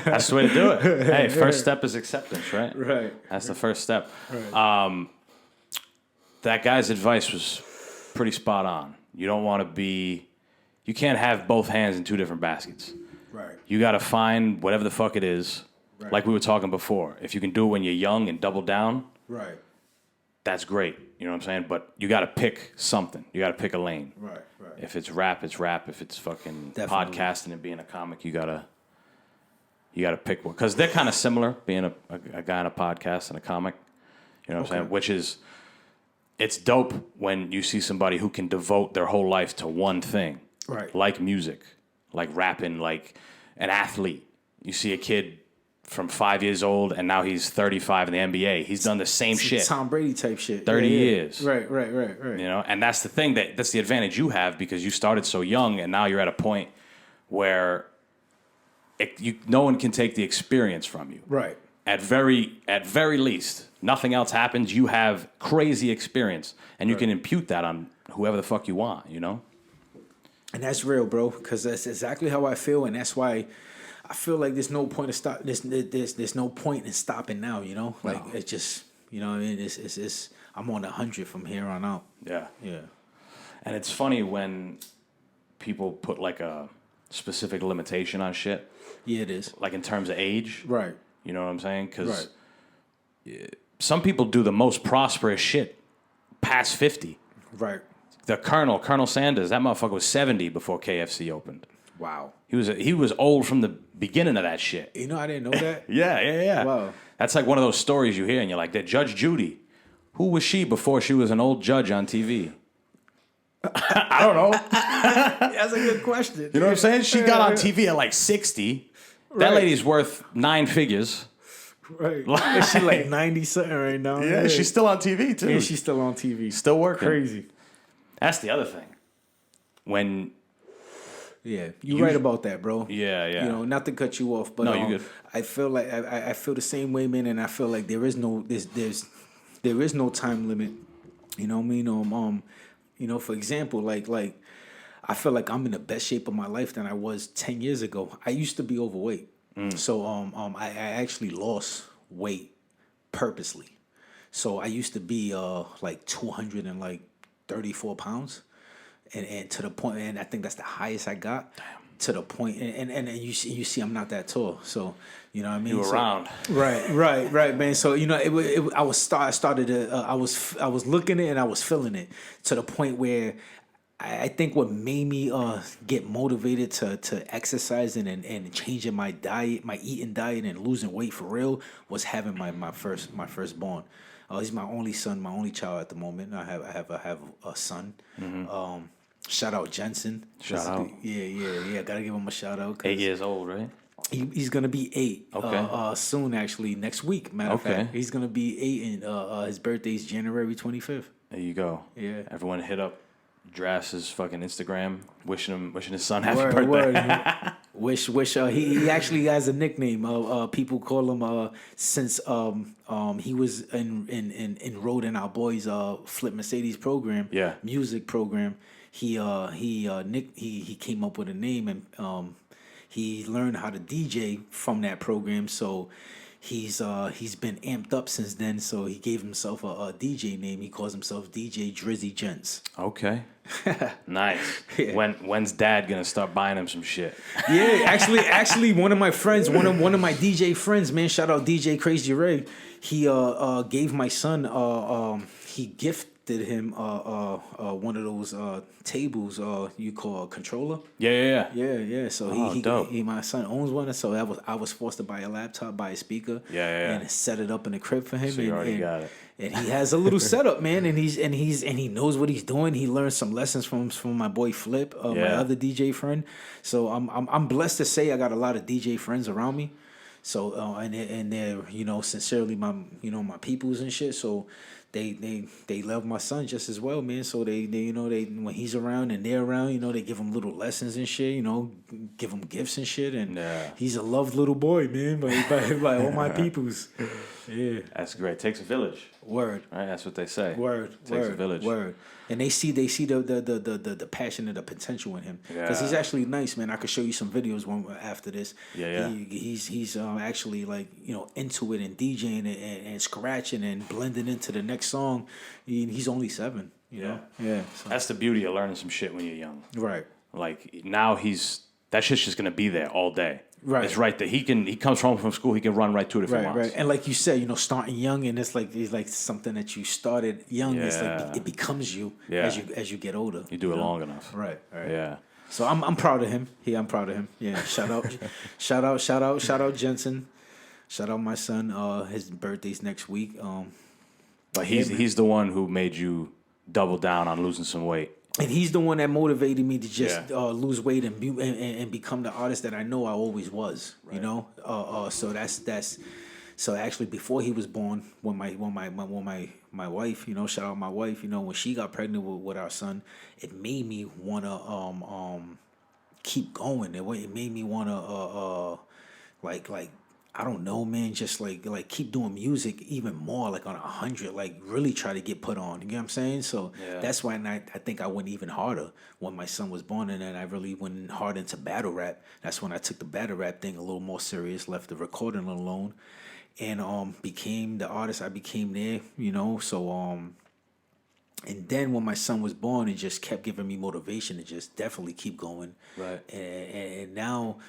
That's the way to do it. Hey, first step is acceptance, right? Right. That's the first step. Right. That guy's advice was pretty spot on. You don't want to be... You can't have both hands in two different baskets. Right. You got to find whatever the fuck it is, right. like we were talking before. If you can do it when you're young and double down, right, that's great. You know what I'm saying? But you got to pick something. You got to pick a lane. Right. If it's rap, it's rap. If it's fucking podcasting and being a comic, you gotta pick one, because they're kind of similar. Being a guy on a podcast and a comic, you know what I'm saying? Which is, it's dope when you see somebody who can devote their whole life to one thing, right? Like music, like rapping, like an athlete. You see a kid from 5 years old, and now he's 35 in the NBA. He's done the same shit. Tom Brady type shit. 30 years. Right. You know, and that's the thing, that's the advantage you have, because you started so young, and now you're at a point where no one can take the experience from you. Right. At very least, nothing else happens. You have crazy experience, and you can impute that on whoever the fuck you want, you know? And that's real, bro, because that's exactly how I feel, and that's why I feel like there's no point to stop. There's no point in stopping now. You know, like it's just, you know what I mean. It's I'm on 100 from here on out. Yeah. Yeah. And it's funny when people put like a specific limitation on shit. Yeah, it is. Like in terms of age. Right. You know what I'm saying? Because some people do the most prosperous shit past 50. Right. The Colonel Sanders, that motherfucker was 70 before KFC opened. Wow. He was old from the beginning of that shit. You know, I didn't know that. Yeah. Wow. That's like one of those stories you hear, and you're like, that Judge Judy, who was she before she was an old judge on TV? I don't know. That's a good question. You know what I'm saying? She got on TV at like 60. That lady's worth 9 figures. Right. Is she like 90 something right now? Yeah, she's still on TV too. Yeah, she's still on TV. Still working. Crazy. That's the other thing. When... Yeah, you're right about that, bro. Yeah. You know, not to cut you off, but no, you're good. I feel like I feel the same way, man, and I feel like there is no time limit. You know what I mean? You know, for example, like I feel like I'm in the best shape of my life than I was 10 years ago. I used to be overweight, so I actually lost weight purposely. So I used to be like 234 pounds. And to the point, and I think that's the highest I got. Damn. To the point, and you see, I'm not that tall, so you know what I mean. You were around, right, man. So you know, I was looking at it and I was feeling it to the point where I think what made me get motivated to exercise and changing my diet, my eating diet, and losing weight for real was having my firstborn. He's my only son, my only child at the moment. I have a son. Mm-hmm. Shout out Jensen. Shout out. Yeah. Gotta give him a shout out. 8 years old, right? He's gonna be 8. Okay. Soon, actually, next week. Matter of Okay. fact, he's gonna be 8, and his birthday's January 25th. There you go. Yeah. Everyone hit up Dras's fucking Instagram, wishing his son happy Word, birthday. word. Wish. He actually has a nickname. People call him since he was enrolled in our boys Flip Mercedes program. Yeah. Music program. He came up with a name, and he learned how to DJ from that program. So he's been amped up since then. So he gave himself a DJ name. He calls himself DJ Drizzy Gents. Okay. Nice. Yeah. When's Dad gonna start buying him some shit? Yeah, actually, one of my friends, one of my DJ friends, man, shout out DJ Crazy Ray. He gave my son he gifted him one of those tables you call a controller. Yeah. Yeah. So dope. my son owns one, so I was forced to buy a laptop, buy a speaker, Yeah. and set it up in the crib for him. So you already got it. And he has a little setup, man, and he knows what he's doing. He learned some lessons from my boy Flip, my other DJ friend. So I'm blessed to say I got a lot of DJ friends around me. So and they're sincerely my my peoples and shit. So they love my son just as well, man. So they when he's around and they're around, they give him little lessons and shit. Give him gifts and shit. And he's a loved little boy, man, by all my peoples. Yeah, that's great. Takes a village. Word. Right, that's what they say. Word. Takes a village. Word. And they see the passion and the potential in him. Because he's actually nice, man. I could show you some videos after this. Yeah. He's actually into it and DJing it and scratching and blending into the next song. He's only 7. You know. Yeah. So. That's the beauty of learning some shit when you're young. Right. Like now that shit's just gonna be there all day. Right. It's right there. He comes home from school, he can run right to it if he wants. Right. And like you said, starting young, and it's like something that you started young. It's like it becomes you as you get older. You do it long enough. Right. Yeah. So I'm proud of him. Yeah, I'm proud of him. Yeah. Shout out Jensen. Shout out my son. His birthday's next week. But he's the one who made you double down on losing some weight. And he's the one that motivated me to just lose weight and become the artist that I know I always was. Right. So that's so actually before he was born, when my wife, shout out my wife, when she got pregnant with our son, it made me wanna keep going. It made me wanna like I don't know, man, just like keep doing music even more, like on 100, like really try to get put on. You know what I'm saying? So that's why I think I went even harder when my son was born, and then I really went hard into battle rap. That's when I took the battle rap thing a little more serious, left the recording alone, and became the artist I became there, So and then when my son was born, it just kept giving me motivation to just definitely keep going. Right. And now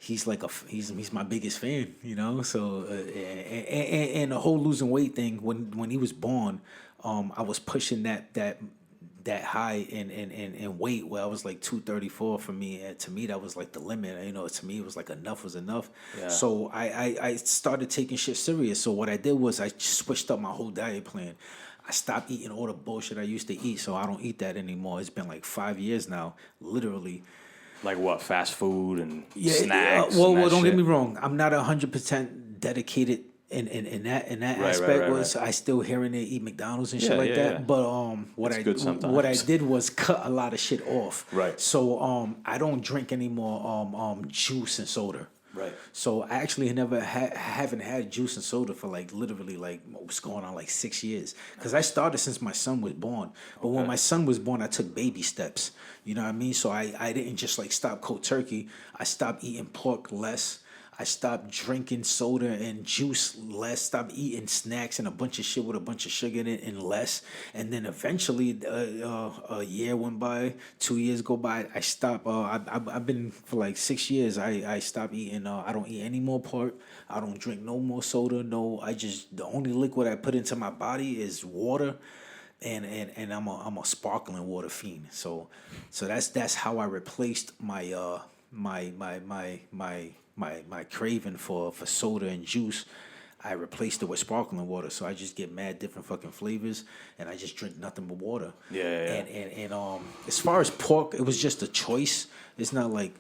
he's he's my biggest fan, So and the whole losing weight thing, when he was born, I was pushing that high in weight where I was like 234 for me, and to me that was like the limit. To me it was like enough was enough. Yeah. So I started taking shit serious. So what I did was I switched up my whole diet plan. I stopped eating all the bullshit I used to eat, so I don't eat that anymore. It's been like 5 years now, literally. Like what? Fast food and snacks. Well, don't get me wrong. I'm not 100% dedicated in that aspect. Right. I still here and there eat McDonald's and shit like that. Yeah. But what I did was cut a lot of shit off. Right. So I don't drink anymore juice and soda. Right. So I actually haven't had juice and soda for like literally like what's going on like 6 years, because I started since my son was born. But when my son was born, I took baby steps. You know what I mean? So I didn't just like stop cold turkey. I stopped eating pork less. I stopped drinking soda and juice less, stopped eating snacks and a bunch of shit with a bunch of sugar in it and less. And then eventually a year went by, 2 years go by, I stopped. I've been for like 6 years, I stopped eating. I don't eat any more pork. I don't drink no more soda. The only liquid I put into my body is water. And I'm a sparkling water fiend. So that's how I replaced my craving for soda and juice. I replaced it with sparkling water. So I just get mad different fucking flavors, and I just drink nothing but water. Yeah. And as far as pork, it was just a choice. It's not like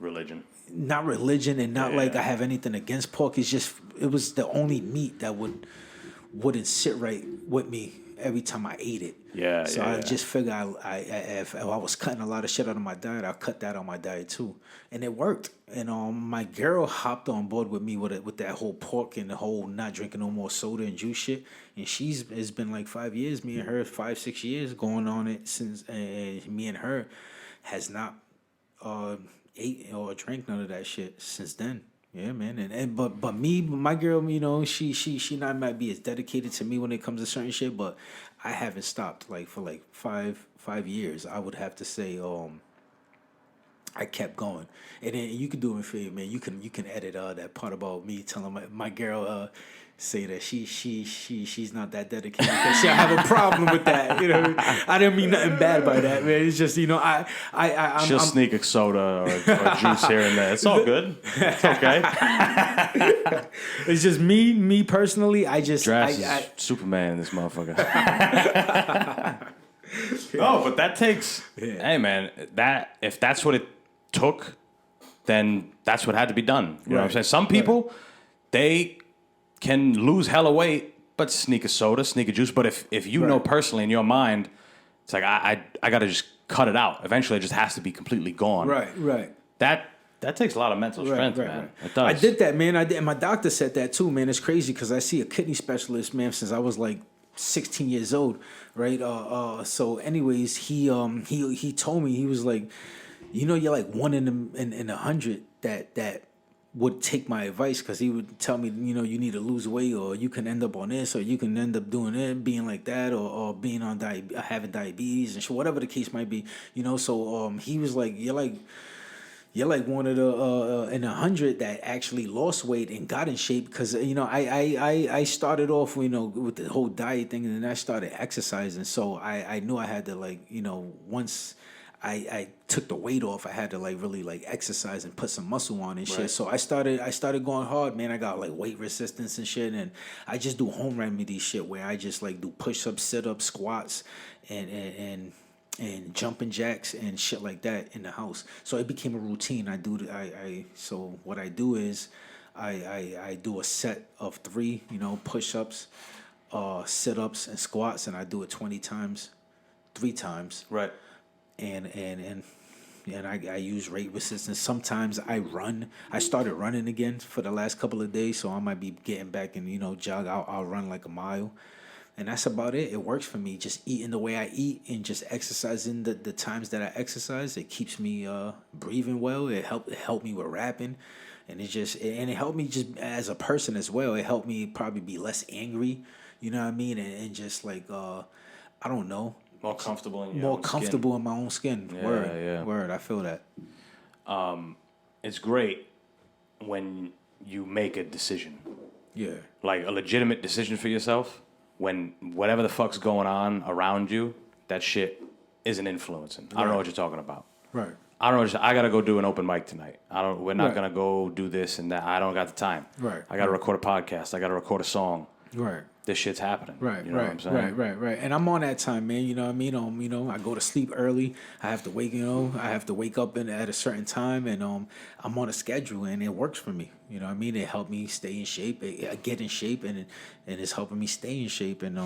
religion. Not religion, and not like I have anything against pork. It's just it was the only meat that wouldn't sit right with me every time I ate it. Yeah, so I just figured if I was cutting a lot of shit out of my diet, I'll cut that on my diet too, and it worked. And my girl hopped on board with me with that whole pork and the whole not drinking no more soda and juice shit. And it's been like 5 years. Me and her 5-6 years going on it since. And me and her has not ate or drank none of that shit since then. Yeah, man, but me, my girl, you know, she not might be as dedicated to me when it comes to certain shit, but I haven't stopped like for like five years. I would have to say, I kept going, and then you can do it for you, man. You can edit that part about me telling my girl say that she's not that dedicated because she'll have a problem with that. You know, I didn't mean nothing bad by that, man. It's just, you know, she'll sneak a soda or juice here and there. It's all good. It's okay. It's just me personally. Jras is Superman in this motherfucker. No, but that takes. Yeah. Hey, man, if that's what it took, then that's what had to be done. You know what I'm saying? Some people, they can lose hella weight, but sneak a soda, sneak a juice. But if you know personally in your mind, it's like I got to just cut it out. Eventually, it just has to be completely gone. Right. That takes a lot of mental strength, man. It does. I did that, man. I did, and my doctor said that too, man. It's crazy because I see a kidney specialist, man, since I was like 16 years old, right? So, anyways, he told me, he was like, you know, you're like one in 100 that would take my advice, because he would tell me, you know, you need to lose weight, or you can end up on this, or you can end up doing it, being like that, or being on having diabetes and shit, whatever the case might be, you know. So he was like, you're like one of the in 100 that actually lost weight and got in shape, because you know I started off, you know, with the whole diet thing, and then I started exercising. So I knew I had to, like, you know, once I took the weight off, I had to like really like exercise and put some muscle on and shit. Right. So I started going hard, man. I got like weight resistance and shit, and I just do home remedy shit where I just like do push-ups, sit-ups, squats, and jumping jacks and shit like that in the house. So it became a routine. So what I do is I do a set of 3, you know, push-ups, sit-ups, and squats, and I do it 20 times, 3 times. Right. And I use rate resistance. Sometimes I run. I started running again for the last couple of days, so I might be getting back and, you know, jog. I'll run like a mile. And that's about it. It works for me. Just eating the way I eat and just exercising the times that I exercise. It keeps me breathing well. It helped me with rapping, and it helped me just as a person as well. It helped me probably be less angry. You know what I mean? And just like I don't know. More comfortable in my own skin. Yeah, Word. I feel that. It's great when you make a decision. Yeah. Like a legitimate decision for yourself. When whatever the fuck's going on around you, that shit isn't influencing. Right. I don't know what you're talking about. Right. I don't know. I gotta go do an open mic tonight. We're not gonna go do this and that. I don't got the time. Right. I gotta record a podcast. I gotta record a song. Right. This shit's happening. Right, you know what I'm saying? Right. And I'm on that time, man. You know what I mean? You know, I go to sleep early. I have to wake up at a certain time, and I'm on a schedule, and it works for me. You know what I mean? It helped me stay in shape, get in shape, and it's helping me stay in shape. And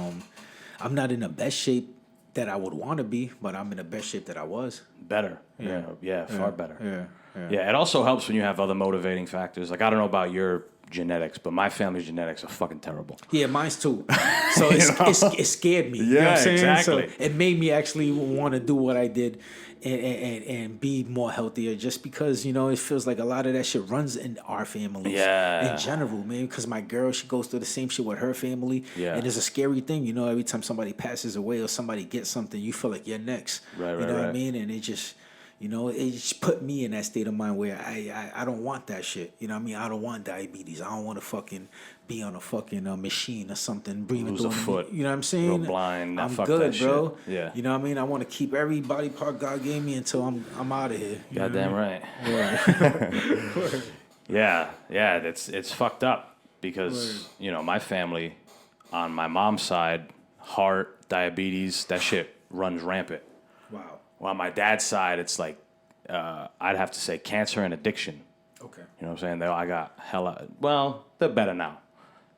I'm not in the best shape that I would want to be, but I'm in the best shape that I was. Better. Yeah, far better. Yeah. It also helps when you have other motivating factors. Like, I don't know about your genetics, but my family's genetics are fucking terrible. Yeah, mine's too. So it scared me. Yeah, you know what I'm saying? Exactly. So it made me actually want to do what I did and be more healthier, just because, you know, it feels like a lot of that shit runs in our families. Yeah. In general, man, because my girl, she goes through the same shit with her family. Yeah. And it's a scary thing, you know, every time somebody passes away or somebody gets something, you feel like you're next. Right, you know what I mean? And it just... You know, it just put me in that state of mind where I don't want that shit. You know what I mean? I don't want diabetes. I don't want to fucking be on a fucking machine or something. Lose a foot. You know what I'm saying? Real blind. I'm fuck good, that bro. Shit. Yeah. You know what I mean? I want to keep every body part God gave me until I'm out of here. Goddamn right. Yeah. It's fucked up because, you know, my family on my mom's side, heart, diabetes, that shit runs rampant. Wow. Well, on my dad's side, it's like I'd have to say cancer and addiction. Okay. You know what I'm saying? I got hella. Well, they're better now.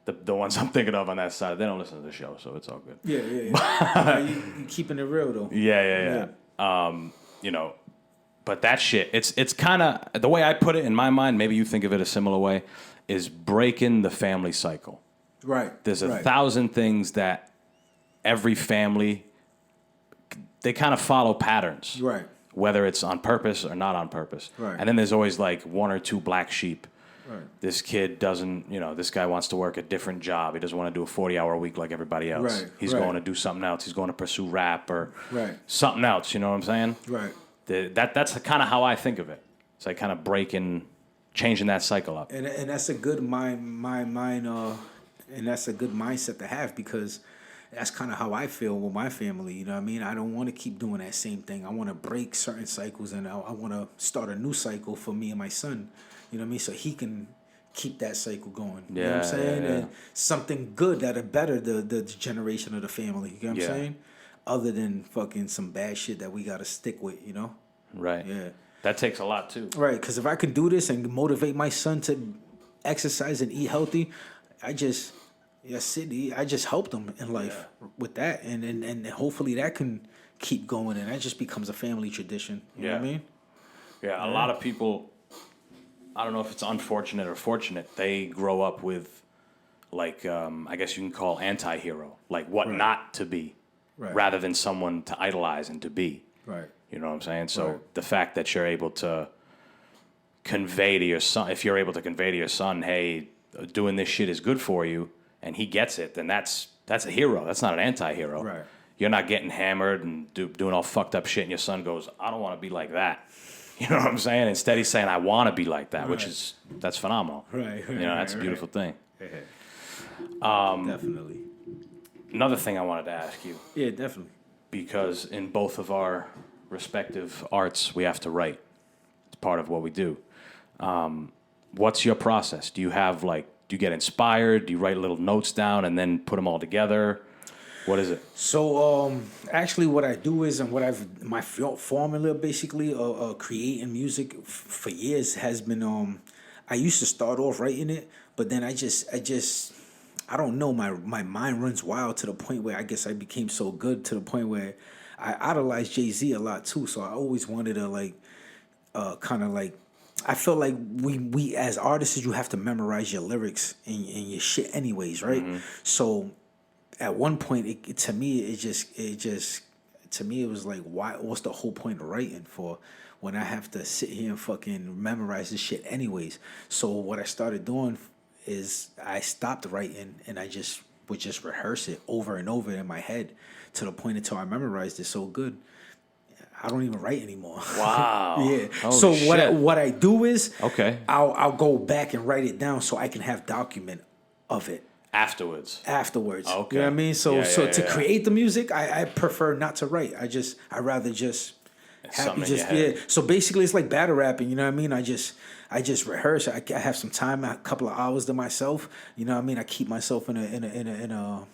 The ones I'm thinking of on that side, they don't listen to the show, so it's all good. Yeah. You keeping it real though. Yeah. You know, but that shit, it's kind of the way I put it in my mind. Maybe you think of it a similar way. Is breaking the family cycle. Right. There's 1,000 things that every family, they kind of follow patterns. Right. Whether it's on purpose or not on purpose. Right. And then there's always like one or two black sheep. Right. This kid doesn't, this guy wants to work a different job. He doesn't want to do a 40-hour week like everybody else. Right. He's going to do something else. He's going to pursue rap or something else. You know what I'm saying? Right. That's kind of how I think of it. It's like kind of changing that cycle up. And that's a good and that's a good mindset to have, because that's kind of how I feel with my family. You know what I mean? I don't want to keep doing that same thing. I want to break certain cycles, and I want to start a new cycle for me and my son. You know what I mean? So he can keep that cycle going. You know what I'm saying? And something good that'll better the generation of the family. You know what I'm saying? Other than fucking some bad shit that we got to stick with, you know? Right. Yeah. That takes a lot, too. Right, because if I can do this and motivate my son to exercise and eat healthy, I just helped him in life with that. And hopefully that can keep going, and that just becomes a family tradition. You know what I mean? Yeah, a lot of people, I don't know if it's unfortunate or fortunate, they grow up with, like, I guess you can call anti-hero, like what not to be, rather than someone to idolize and to be. Right. You know what I'm saying? So the fact that you're able to convey to your son, if you're able to convey to your son, hey, doing this shit is good for you, and he gets it, then that's a hero. That's not an anti-hero. Right. You're not getting hammered and doing all fucked up shit, and your son goes, I don't want to be like that. You know what I'm saying? Instead, he's saying, I want to be like that, that's phenomenal. Right. That's a beautiful thing. Definitely. Another thing I wanted to ask you. Yeah, definitely. Because in both of our respective arts, we have to write. It's part of what we do. What's your process? Do you get inspired? Do you write little notes down and then put them all together? What is it? So, actually, what I do is, and my formula basically of creating music for years has been, I used to start off writing it, but then I don't know, my mind runs wild to the point where I guess I became so good to the point where I idolized Jay-Z a lot too. So I always wanted to I feel like we as artists, you have to memorize your lyrics and your shit anyways, right? Mm-hmm. So at one point, it was like, why? What's the whole point of writing for when I have to sit here and fucking memorize this shit anyways? So what I started doing is I stopped writing and I would just rehearse it over and over in my head to the point until I memorized it so good. I don't even write anymore. Wow. Yeah. Holy so shit. what I do is I'll go back and write it down so I can have document of it afterwards. Okay. You know what I mean? So to create the music, I prefer not to write. I rather just So basically, it's like battle rapping. You know what I mean? I just rehearse. I have some time, a couple of hours to myself. You know what I mean? I keep myself in a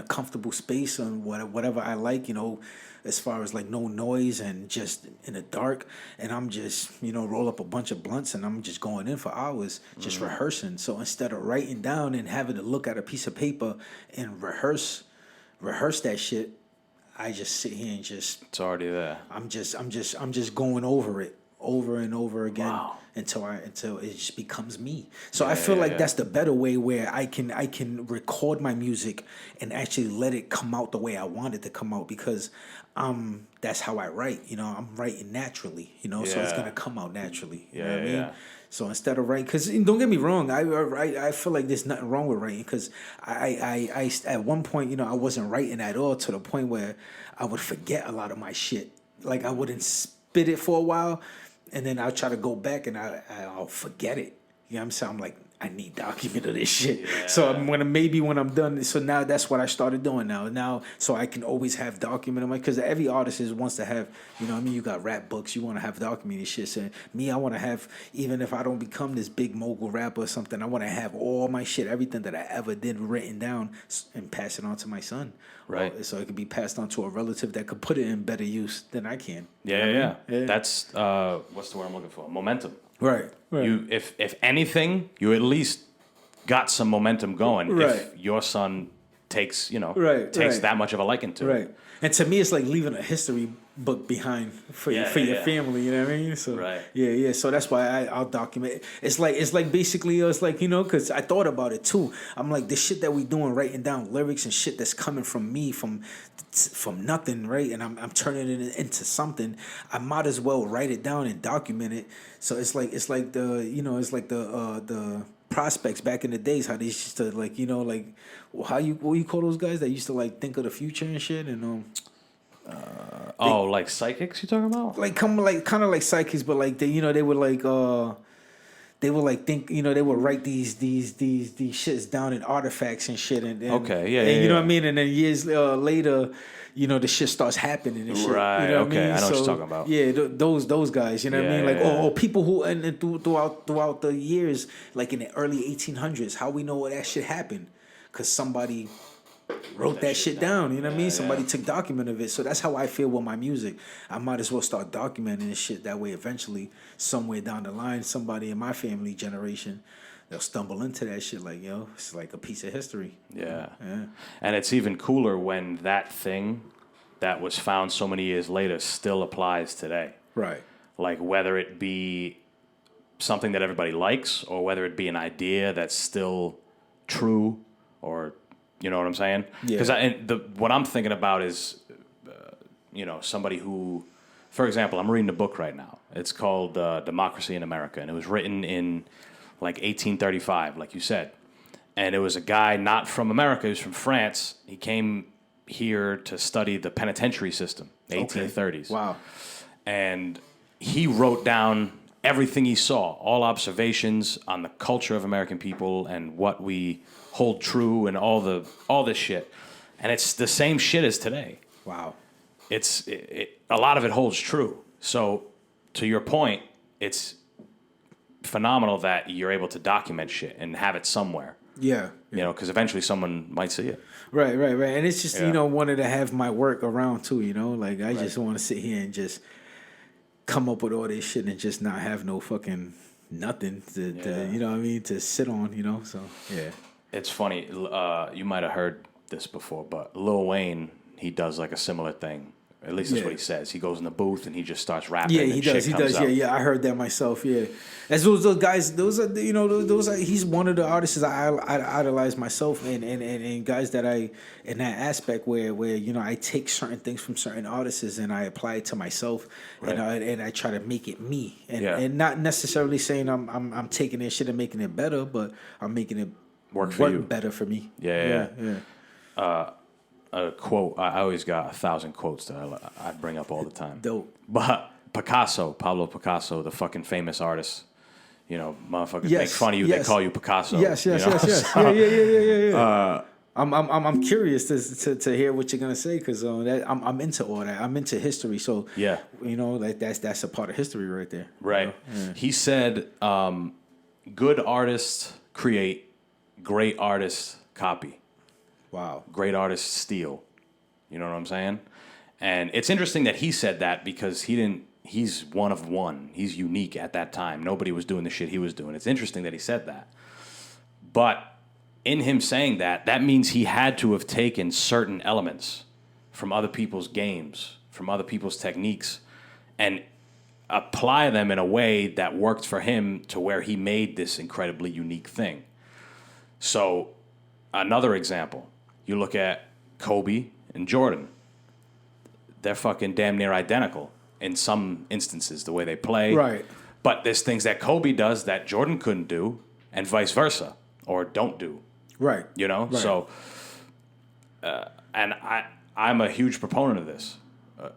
comfortable space on whatever I like. You know, as far as like no noise and just in the dark. And I'm just roll up a bunch of blunts and I'm just going in for hours, just rehearsing. So instead of writing down and having to look at a piece of paper and rehearse that shit, I just sit here and it's already there. I'm just going over it over and over again until it just becomes me. So I feel like that's the better way, where I can record my music and actually let it come out the way I want it to come out, because that's how I write. I'm writing naturally. So it's gonna come out naturally. You know what I mean? So instead of writing, because don't get me wrong, I feel like there's nothing wrong with writing, because I at one point I wasn't writing at all, to the point where I would forget a lot of my shit. Like I wouldn't spit it for a while, and then I'll try to go back and I'll forget it. You know what I'm saying? I'm like, I need document of this shit. So when I'm done, so now that's what I started doing now so I can always have document of my, because every artist wants to have, you know what I mean, you got rap books, you want to have documented shit. So me, I want to have, even if I don't become this big mogul rapper or something, I want to have all my shit, everything that I ever did written down and pass it on to my son. Right. So it could be passed on to a relative that could put it in better use than I can. Yeah. That's what's the word I'm looking for? Momentum. Right. You, if anything, you at least got some momentum going. Right. If your son takes that much of a liking to it. Right. And to me, it's like leaving a history book behind for your family. You know what I mean? So yeah. So that's why I'll document it. It's like basically it's like, you know, because I thought about it too. I'm like, the shit that we doing, writing down lyrics and shit that's coming from me from nothing, right? And I'm turning it into something. I might as well write it down and document it. So it's like the prospects back in the days, how they used to, like, you know, like, what you call those guys that used to like think of the future and shit, and like psychics you talking about? Like kind of like psychics, but like they would like think, you know, they would write these shits down in artifacts and shit, and you know what I mean, and then years later, you know, the shit starts happening and shit. Right. You know okay. what I mean? I know what you're talking about. Yeah, those guys. You know what I mean? Like people who and throughout the years, like in the early 1800s, how we know what that shit happened? Because somebody wrote that shit down. You know what I mean? Somebody took document of it. So that's how I feel with my music. I might as well start documenting this shit. That way, eventually, somewhere down the line, somebody in my family generation, they'll stumble into that shit like, yo, it's like a piece of history. Yeah. And it's even cooler when that thing that was found so many years later still applies today. Right. Like whether it be something that everybody likes or whether it be an idea that's still true, or, you know what I'm saying? Yeah. Because what I'm thinking about is, you know, somebody who, for example, I'm reading a book right now. It's called Democracy in America, and it was written in like 1835, like you said. And it was a guy not from America, he was from France. He came here to study the penitentiary system, 1830s. Wow. And he wrote down everything he saw, all observations on the culture of American people and what we hold true and all this shit. And it's the same shit as today. Wow. It's a lot of it holds true. So to your point, it's phenomenal that you're able to document shit and have it somewhere. Yeah. You know, because eventually someone might see it. Right. And it's just, you know, wanted to have my work around too, you know? Like, I just want to sit here and just come up with all this shit and just not have no fucking nothing to you know what I mean, to sit on, you know? So, yeah. It's funny. You might have heard this before, but Lil Wayne, he does like a similar thing. At least that's what he says. He goes in the booth and he just starts rapping. Yeah, he does. Yeah, I heard that myself. Yeah, as those guys, those are, you know, those are, he's one of the artists I idolize myself, and guys that I, in that aspect where you know, I take certain things from certain artists and I apply it to myself, and I try to make it me, and not necessarily saying I'm taking their shit and making it better, but I'm making it work better for me. Yeah. A quote, I always got 1,000 quotes that I bring up all the time. Dope. But Pablo Picasso, the fucking famous artist, you know, motherfuckers make fun of you, they call you Picasso. Yes. You know? Yeah. I'm curious to hear what you're gonna say, because I'm into all that. I'm into history, so you know, like that's a part of history right there. Right. You know? He said, "Good artists create, great artists copy." Wow. Great artists steal. You know what I'm saying? And it's interesting that he said that, because he's one of one. He's unique at that time. Nobody was doing the shit he was doing. It's interesting that he said that. But in him saying that, that means he had to have taken certain elements from other people's games, from other people's techniques, and apply them in a way that worked for him to where he made this incredibly unique thing. So, another example. You look at Kobe and Jordan. They're fucking damn near identical in some instances, the way they play. Right. But there's things that Kobe does that Jordan couldn't do, and vice versa, or don't do. Right. You know? Right. So, and I'm a huge proponent of this.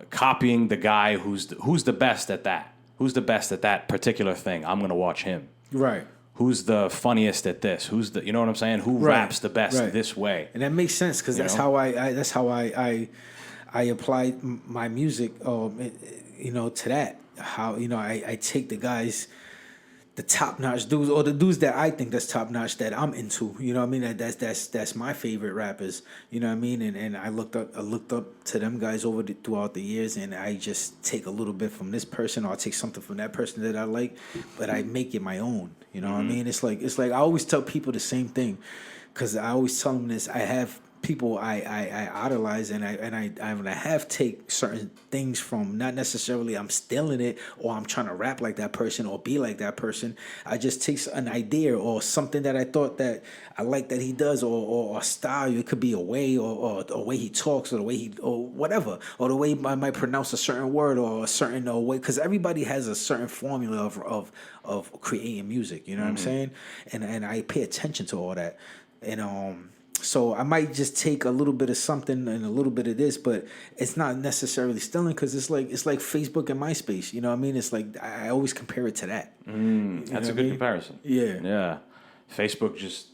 Copying the guy who's the best at that. Who's the best at that particular thing? I'm going to watch him. Right. who's the funniest at this? Who's the, you know what I'm saying? Who raps the best this way? And that makes sense because that's how I apply my music, to that. How I take the guys, the top notch dudes, or the dudes that I think that's top notch that I'm into. You know what I mean? That's my favorite rappers. You know what I mean? And I looked up to them guys throughout the years, and I just take a little bit from this person, or I take something from that person that I like, but I make it my own. You know what I mean? It's like I always tell people the same thing, because I always tell them this. I have people I idolize, and I have take certain things from, not necessarily I'm stealing it or I'm trying to rap like that person or be like that person. I just take an idea or something that I thought that I like that he does, or a style. It could be a way, or the way he talks, or the way or whatever, or the way I might pronounce a certain word, or a certain way, because everybody has a certain formula of creating music. You know what I'm saying? And I pay attention to all that, and so I might just take a little bit of something and a little bit of this, but it's not necessarily stealing, because it's like Facebook and MySpace. You know what I mean? It's like I always compare it to that. That's a good comparison. Yeah. Yeah. Facebook just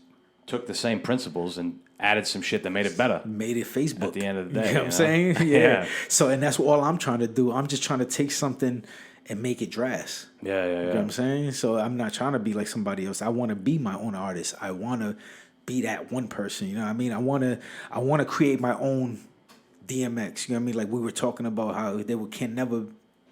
took the same principles and added some shit that made it better. Made it Facebook. At the end of the day. You know what I'm saying? Yeah. So, and that's all I'm trying to do. I'm just trying to take something and make it Jras. Yeah. You know what I'm saying? So I'm not trying to be like somebody else. I want to be my own artist. I want to be that one person, you know what I mean? I want to create my own DMX, you know what I mean? Like we were talking about how can never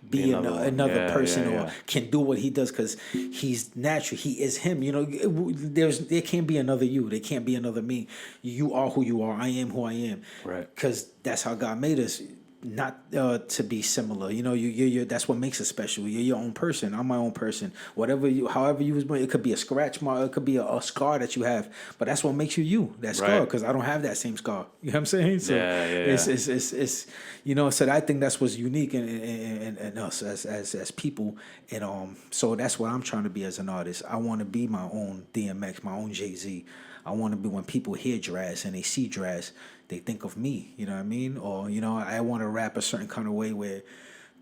be another person or can do what he does, because he's natural. He is him, you know. There can't be another you. There can't be another me. You are who you are. I am who I am. Right. Because that's how God made us. Not to be similar, you know. You that's what makes us special. You're your own person. I'm my own person. However you was born, it could be a scratch mark, it could be a scar that you have, but that's what makes you. That scar, because I don't have that same scar. You know what I'm saying? So it's you know. So I think that's what's unique in us as people, and so that's what I'm trying to be as an artist. I want to be my own DMX, my own Jay-Z. I want to be, when people hear Jras and they see Jras, they think of me, you know what I mean? Or, you know, I want to rap a certain kind of way where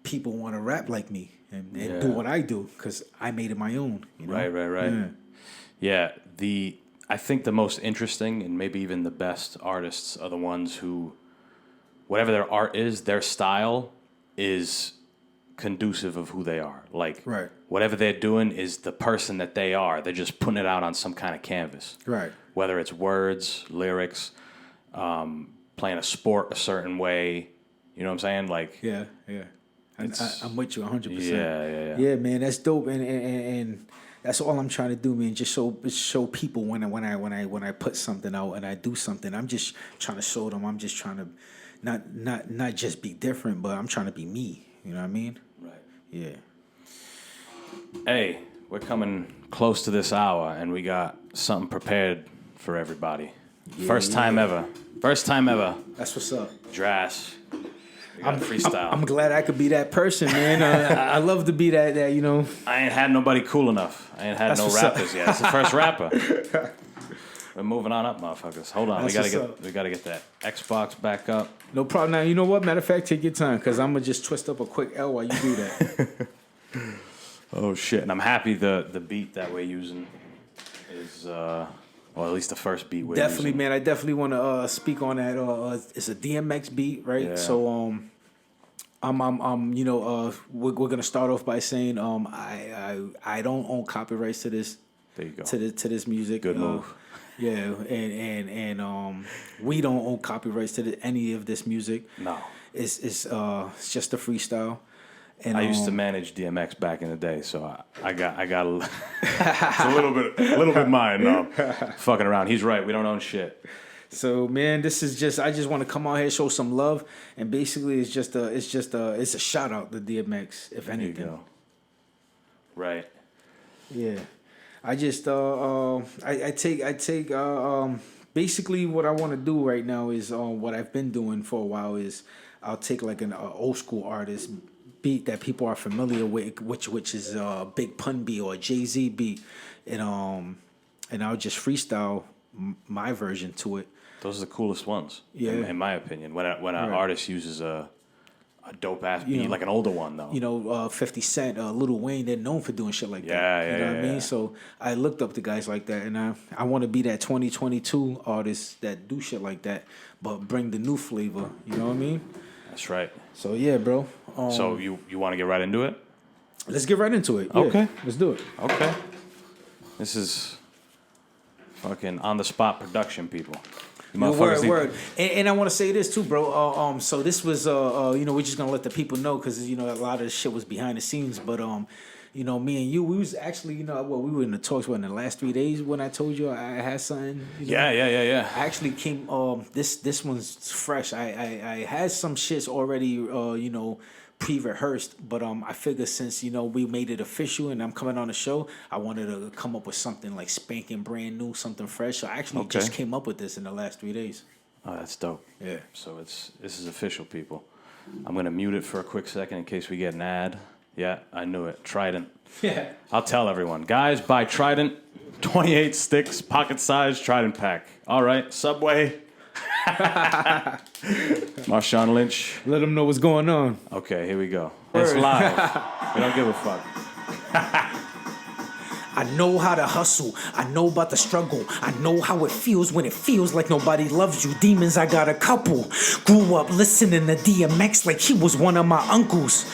people want to rap like me and do what I do, because I made it my own. You know? Right. Yeah, I think the most interesting and maybe even the best artists are the ones who, whatever their art is, their style is conducive of who they are. Like, whatever they're doing is the person that they are. They're just putting it out on some kind of canvas. Right. Whether it's words, lyrics, playing a sport a certain way, you know what I'm saying? Like, I'm with you 100%. Yeah, man, that's dope, and that's all I'm trying to do, man. Just show people when I put something out and I do something. I'm just trying to show them. I'm just trying to not just be different, but I'm trying to be me. You know what I mean? Right. Yeah. Hey, we're coming close to this hour, and we got something prepared for everybody. First time ever. That's what's up. Jras. I'm freestyle. I'm glad I could be that person, man. I love to be that, you know. I ain't had nobody cool enough. I ain't had no rappers yet. It's the first rapper. We're moving on up, motherfuckers. Hold on. We gotta get that Xbox back up. No problem. Now, you know what? Matter of fact, take your time, because I'm gonna just twist up a quick L while you do that. Oh shit! And I'm happy the beat that we're using is well, at least the first beat we're definitely using. Man, I definitely want to speak on that. It's a DMX beat, right? Yeah. So I'm you know, we're gonna start off by saying I don't own copyrights to this. There you go. To this music. Good move. Yeah, and we don't own copyrights to any of this music. No. It's just a freestyle. And I used to manage DMX back in the day, so I got it's a little bit mine. No, fucking around. He's right. We don't own shit. So man, this is just, I just want to come out here, show some love, and basically it's a shout out to DMX, if anything. There you go. Right. Yeah. I just I take basically what I want to do right now is what I've been doing for a while is I'll take like an old school artist beat that people are familiar with, which is a Big Pun beat or a Jay-Z beat, and I'll just freestyle my version to it. Those are the coolest ones. Yeah. In my opinion, when an artist uses a a dope ass beat, like an older one though. 50 Cent, Lil Wayne, they're known for doing shit like that. You know what I mean? So I looked up to guys like that, and I want to be that 2022 artist that do shit like that, but bring the new flavor. You know what I mean? That's right. So yeah, bro. So you want to get right into it? Let's get right into it. Yeah, okay. Let's do it. Okay. This is fucking on the spot production, people. Word. And I want to say this too, bro. So this was, we're just gonna let the people know because a lot of this shit was behind the scenes. But me and you, we was actually, we were in the talks in the last 3 days when I told you I had something. Yeah. I actually came. This one's fresh. I had some shits already, pre-rehearsed, but I figured since we made it official and I'm coming on the show, I wanted to come up with something like spanking brand new, something fresh. So I actually just came up with this in the last 3 days. Oh, that's dope. Yeah. So this is official, people. I'm gonna mute it for a quick second in case we get an ad. Yeah, I knew it. Trident. Yeah. I'll tell everyone, guys, buy Trident, 28 sticks, pocket size Trident pack. All right, Subway. Marshawn Lynch. Let them know what's going on. Okay, here we go. It's live. We don't give a fuck. I know how to hustle. I know about the struggle. I know how it feels when it feels like nobody loves you. Demons, I got a couple. Grew up listening to DMX like he was one of my uncles.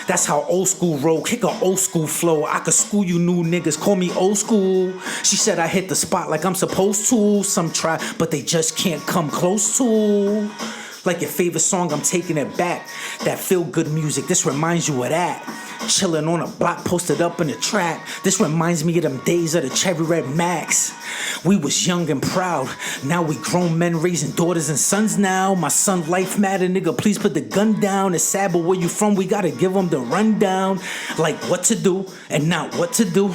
That's how old school roll. Kick a old school flow. I could school you new niggas. Call me old school. She said I hit the spot like I'm supposed to. Some try, but they just can't come close to. Like your favorite song, I'm taking it back. That feel good music, this reminds you of that. Chilling on a block, posted up in the trap. This reminds me of them days of the Cherry Red Max. We was young and proud. Now we grown men raising daughters and sons now. My son life matter, nigga, please put the gun down. It's sad, but where you from, we gotta give them the rundown. Like what to do and not what to do.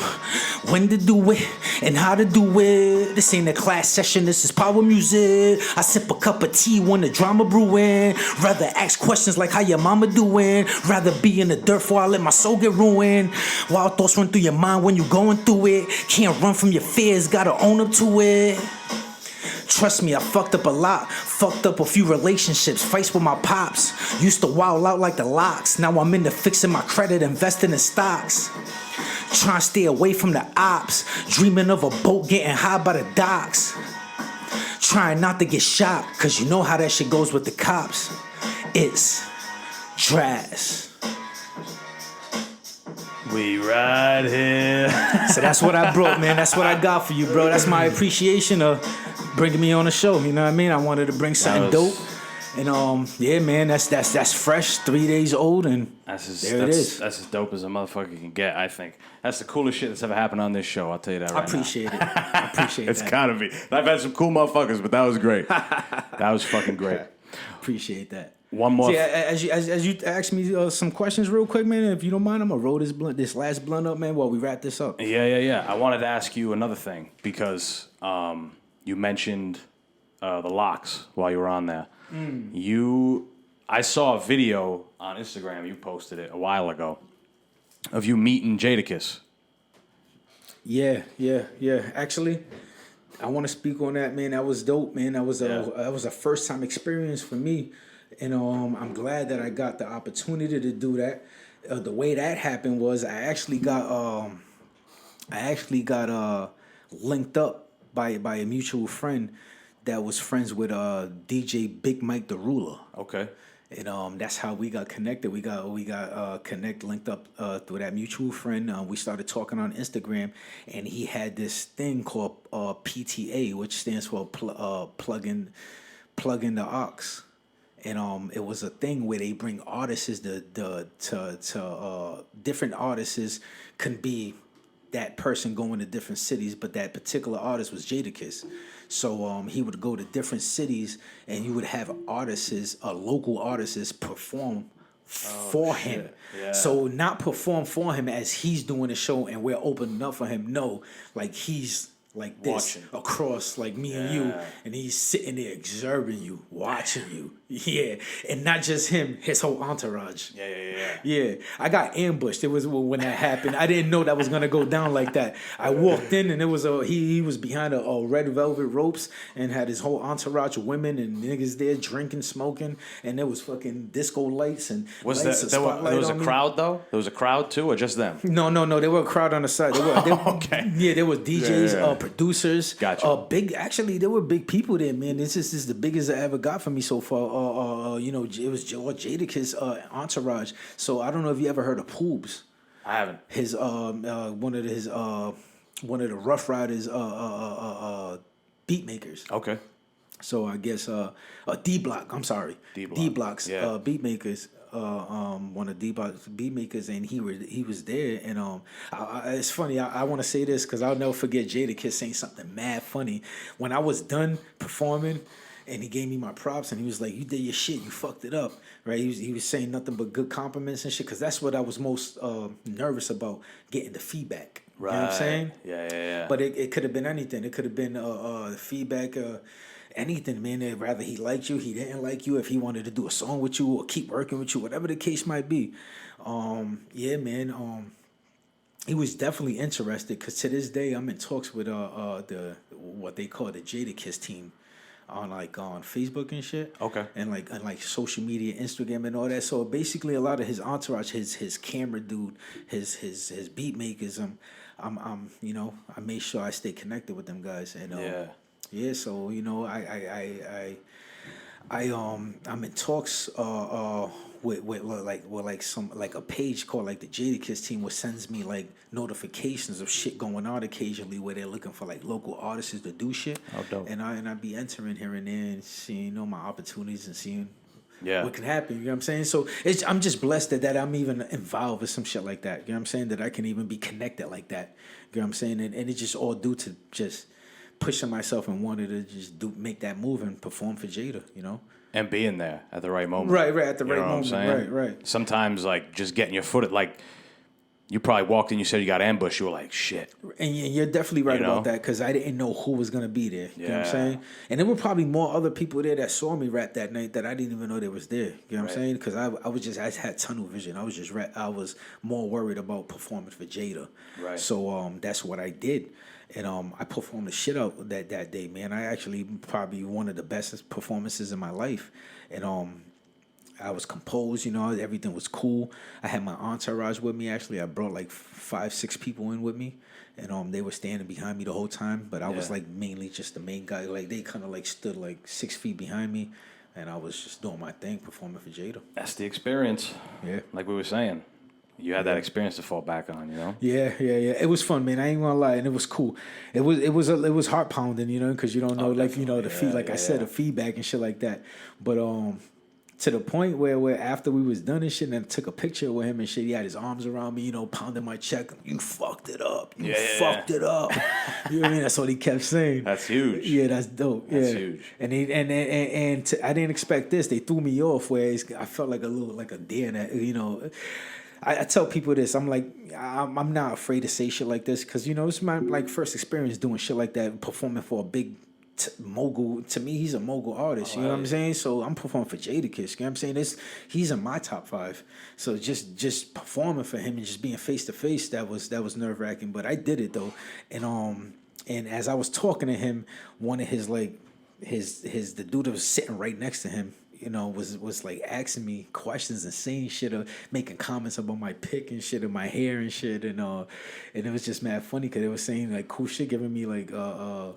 When to do it and how to do it. This ain't a class session, this is power music. I sip a cup of tea when the drama brewing. Rather ask questions like how your mama doing. Rather be in the dirt before I let my soul get ruined. Wild thoughts run through your mind when you going through it. Can't run from your fears, gotta own up to it. Trust me, I fucked up a lot. Fucked up a few relationships, fights with my pops. Used to wild out like the locks. Now I'm into fixing my credit, investing in stocks. Trying to stay away from the ops. Dreaming of a boat getting high by the docks. Trying not to get shot, cause you know how that shit goes with the cops. It's Jras. We ride here. So that's what I brought, man. That's what I got for you, bro. That's my appreciation of bringing me on the show. You know what I mean? I wanted to bring something dope. And yeah, man, that's fresh, 3 days old, and it is. That's as dope as a motherfucker can get, I think. That's the coolest shit that's ever happened on this show, I'll tell you that right now. I appreciate it. I appreciate it. It's gotta be. I've had some cool motherfuckers, but that was great. That was fucking great. Appreciate that. One more. See, as you ask me some questions real quick, man, if you don't mind, I'm gonna roll this last blunt up, man, while we wrap this up. Yeah. I wanted to ask you another thing because you mentioned the locks while you were on there. I saw a video on Instagram, you posted it a while ago, of you meeting Jadakiss. Yeah. Actually, I want to speak on that, man. That was dope, man. That was a first time experience for me, and I'm glad that I got the opportunity to do that. The way that happened was I actually got linked up by a mutual friend that was friends with DJ Big Mike the Ruler. Okay. And that's how we got connected. We got linked up through that mutual friend. We started talking on Instagram, and he had this thing called PTA, which stands for plug in the aux. And it was a thing where they bring artists to different artists can be that person going to different cities, but that particular artist was Jadakiss. So he would go to different cities, and you would have local artists perform for him. Yeah. So not perform for him as he's doing the show and we're opening up for him. No, like he's like this Watching. across like me and you, and he's sitting there observing you, watching you. Yeah, and not just him, his whole entourage. Yeah, I got ambushed. It was when that happened. I didn't know that was gonna go down like that. I walked in and it was he was behind a red velvet ropes and had his whole entourage of women and niggas there drinking, smoking, and there was fucking disco lights and Was lights, there was a on me. crowd though? There was a crowd too, or just them? No, there were a crowd on the side. Okay. Yeah, there was DJs, producers. Gotcha. Actually, there were big people there, man. This is the biggest I ever got for me so far. It was Jadakiss entourage. So I don't know if you ever heard of Poobs. I haven't. His one of the Rough Riders beat makers. Okay. So I guess D Block. I'm sorry, D Block's beat makers. One of D Block's beat makers, and he was there. And it's funny. I want to say this because I'll never forget Jadakiss saying something mad funny when I was done performing. And he gave me my props, and he was like, "You did your shit. You fucked it up, right?" He was saying nothing but good compliments and shit, because that's what I was most nervous about, getting the feedback. Right. You know what I'm saying? Yeah. But it could have been anything. It could have been feedback, anything, man. Rather he liked you, he didn't like you, if he wanted to do a song with you or keep working with you, whatever the case might be. Yeah, man. He was definitely interested, because to this day I'm in talks with the what they call the Jadakiss team. On Facebook and shit. Okay. And like social media, Instagram and all that. So basically a lot of his entourage, his camera dude, his beat makers, I made sure I stay connected with them guys. And so I'm in talks with some a page called like the Jadakiss team, which sends me like notifications of shit going on occasionally, where they're looking for like local artists to do shit. Oh, dope. And I be entering here and there and seeing my opportunities and seeing what can happen. You know what I'm saying? So I'm just blessed that I'm even involved with some shit like that. You know what I'm saying? That I can even be connected like that. You know what I'm saying? And it's just all due to just pushing myself and wanting to just make that move and perform for Jada. You know. And being there at the right moment. Right, at the right know moment. What I'm saying? Right. Sometimes, like, just getting your foot, like, you probably walked in, you said you got ambushed, you were like, shit. And you're definitely right about that, because I didn't know who was going to be there. You know what I'm saying? And there were probably more other people there that saw me rap that night that I didn't even know they was there. You know what I'm saying? Because I had tunnel vision. I was more worried about performing for Jada. Right. So that's what I did. And I performed the shit out that day, man. I actually probably one of the best performances in my life. And I was composed, everything was cool. I had my entourage with me, actually. I brought like 5-6 people in with me. And they were standing behind me the whole time. But I was like mainly just the main guy. Like they kind of like stood like 6 feet behind me. And I was just doing my thing, performing for Jada. That's the experience. Yeah. Like we were saying. You had that experience to fall back on, Yeah. It was fun, man. I ain't gonna lie, and it was cool. It was heart pounding, because you don't know, the feedback and shit like that. But to the point where after we was done and shit, and I took a picture with him and shit, he had his arms around me, pounding my check. You fucked it up. You fucked it up. You know what I mean? That's what he kept saying. That's huge. Yeah, that's dope. That's huge. And I didn't expect this. They threw me off where I felt like a deer that, I tell people this. I'm like, I'm not afraid to say shit like this, because it's my like first experience doing shit like that, performing for a big mogul. To me, he's a mogul artist. You know what I'm saying? So I'm performing for Jadakiss. You know what I'm saying? He's in my top 5. So just performing for him and just being face to face, that was nerve wracking. But I did it though. And as I was talking to him, one of his the dude that was sitting right next to him, was like asking me questions and saying shit, or making comments about my pick and shit and my hair and shit, and it was just mad funny, because they were saying like cool shit, giving me like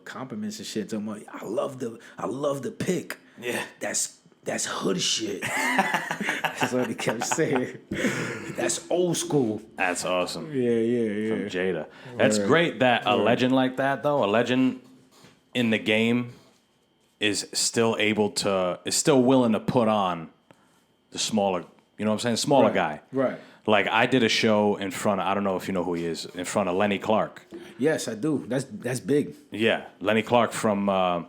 compliments and shit. So I'm like, I love the pick. Yeah, that's hood shit. That's what he kept saying. That's old school. That's awesome. Yeah. From Jada. That's great that a legend like that, though, a legend in the game, is still willing to put on the smaller, smaller guy. Right. Like, I did a show in front of, I don't know if you know who he is, in front of Lenny Clark. Yes, I do. That's big. Yeah. Lenny Clark from,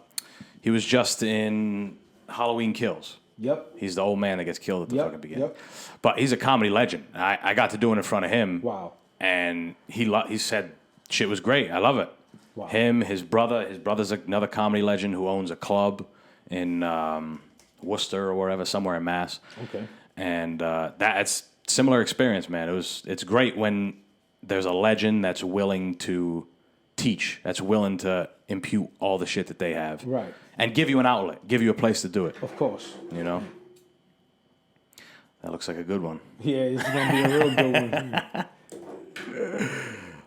he was just in Halloween Kills. Yep. He's the old man that gets killed at the fucking beginning. Yep. But he's a comedy legend. I got to do it in front of him. Wow. And he said, shit was great. I love it. Wow. Him, his brother's another comedy legend who owns a club in Worcester or wherever, somewhere in Mass. Okay. And that's similar experience, man. It's great when there's a legend that's willing to teach, that's willing to impute all the shit that they have. Right. And give you an outlet, give you a place to do it. Of course. You know? That looks like a good one. Yeah, it's going to be a real good one.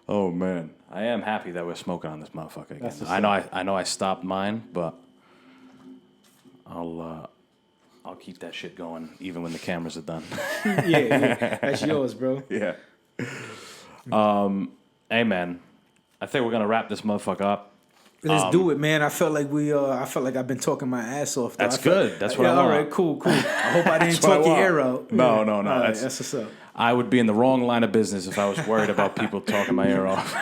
Oh, man. I am happy that we're smoking on this motherfucker again. I know I stopped mine, but I'll keep that shit going even when the cameras are done. yeah. That's yours, bro. Yeah. Hey, man. I think we're gonna wrap this motherfucker up. Let's do it, man. I felt like I've been talking my ass off. That's good. That's what I want. All right, cool. I hope I didn't talk your ear out. No. All right, that's what's up. I would be in the wrong line of business if I was worried about people talking my ear off.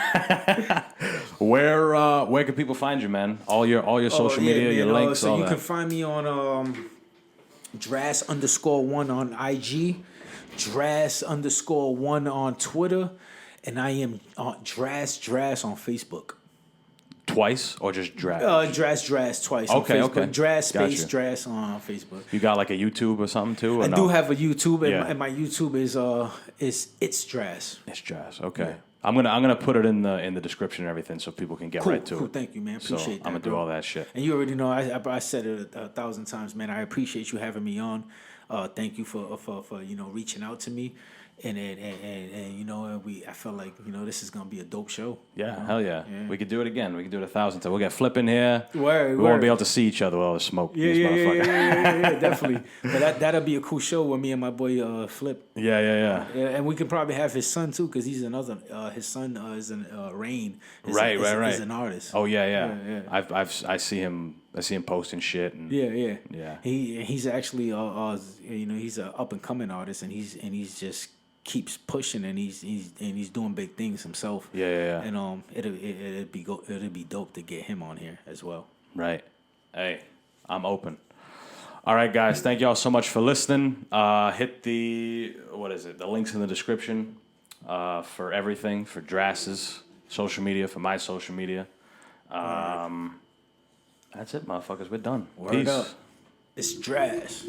Where can people find you, man? All your social media, your links, so all you that. can find me on Jras_1 on IG, Jras_1 on Twitter, and I am Jras on Facebook. Twice or just Dras? Dras twice. Okay, on Facebook. okay. Dras space Gotcha. Dras on Facebook. You got like a YouTube or something too? Or I do have a YouTube, and my YouTube is it's Dras. It's Dras. Okay. Yeah. I'm gonna put it in the description and everything so people can get right to it. Cool, thank you, man. Appreciate that. I'm gonna do all that shit. And you already know I said it 1,000 times, man. I appreciate you having me on. Thank you for reaching out to me. And I felt like this is gonna be a dope show. Yeah, hell yeah. We could do it again. We could do it 1,000 times. We'll get Flip in here. We word. won't be able to see each other with all the smoke. Yeah, definitely. But that'll be a cool show with me and my boy Flip. Yeah. And we could probably have his son too, because he's another. His son is an Rain. Right. Is an artist. Oh yeah. I see him. I see him posting shit. And, yeah. He's actually he's an up and coming artist, and he's just keeps pushing, and he's doing big things himself. Yeah. And it'd be dope to get him on here as well. Right. Hey, I'm open. All right, guys. Thank y'all so much for listening. Hit the links in the description for everything, for Dras's social media, for my social media. That's it, motherfuckers. We're done. Word Peace. up. It's Dras.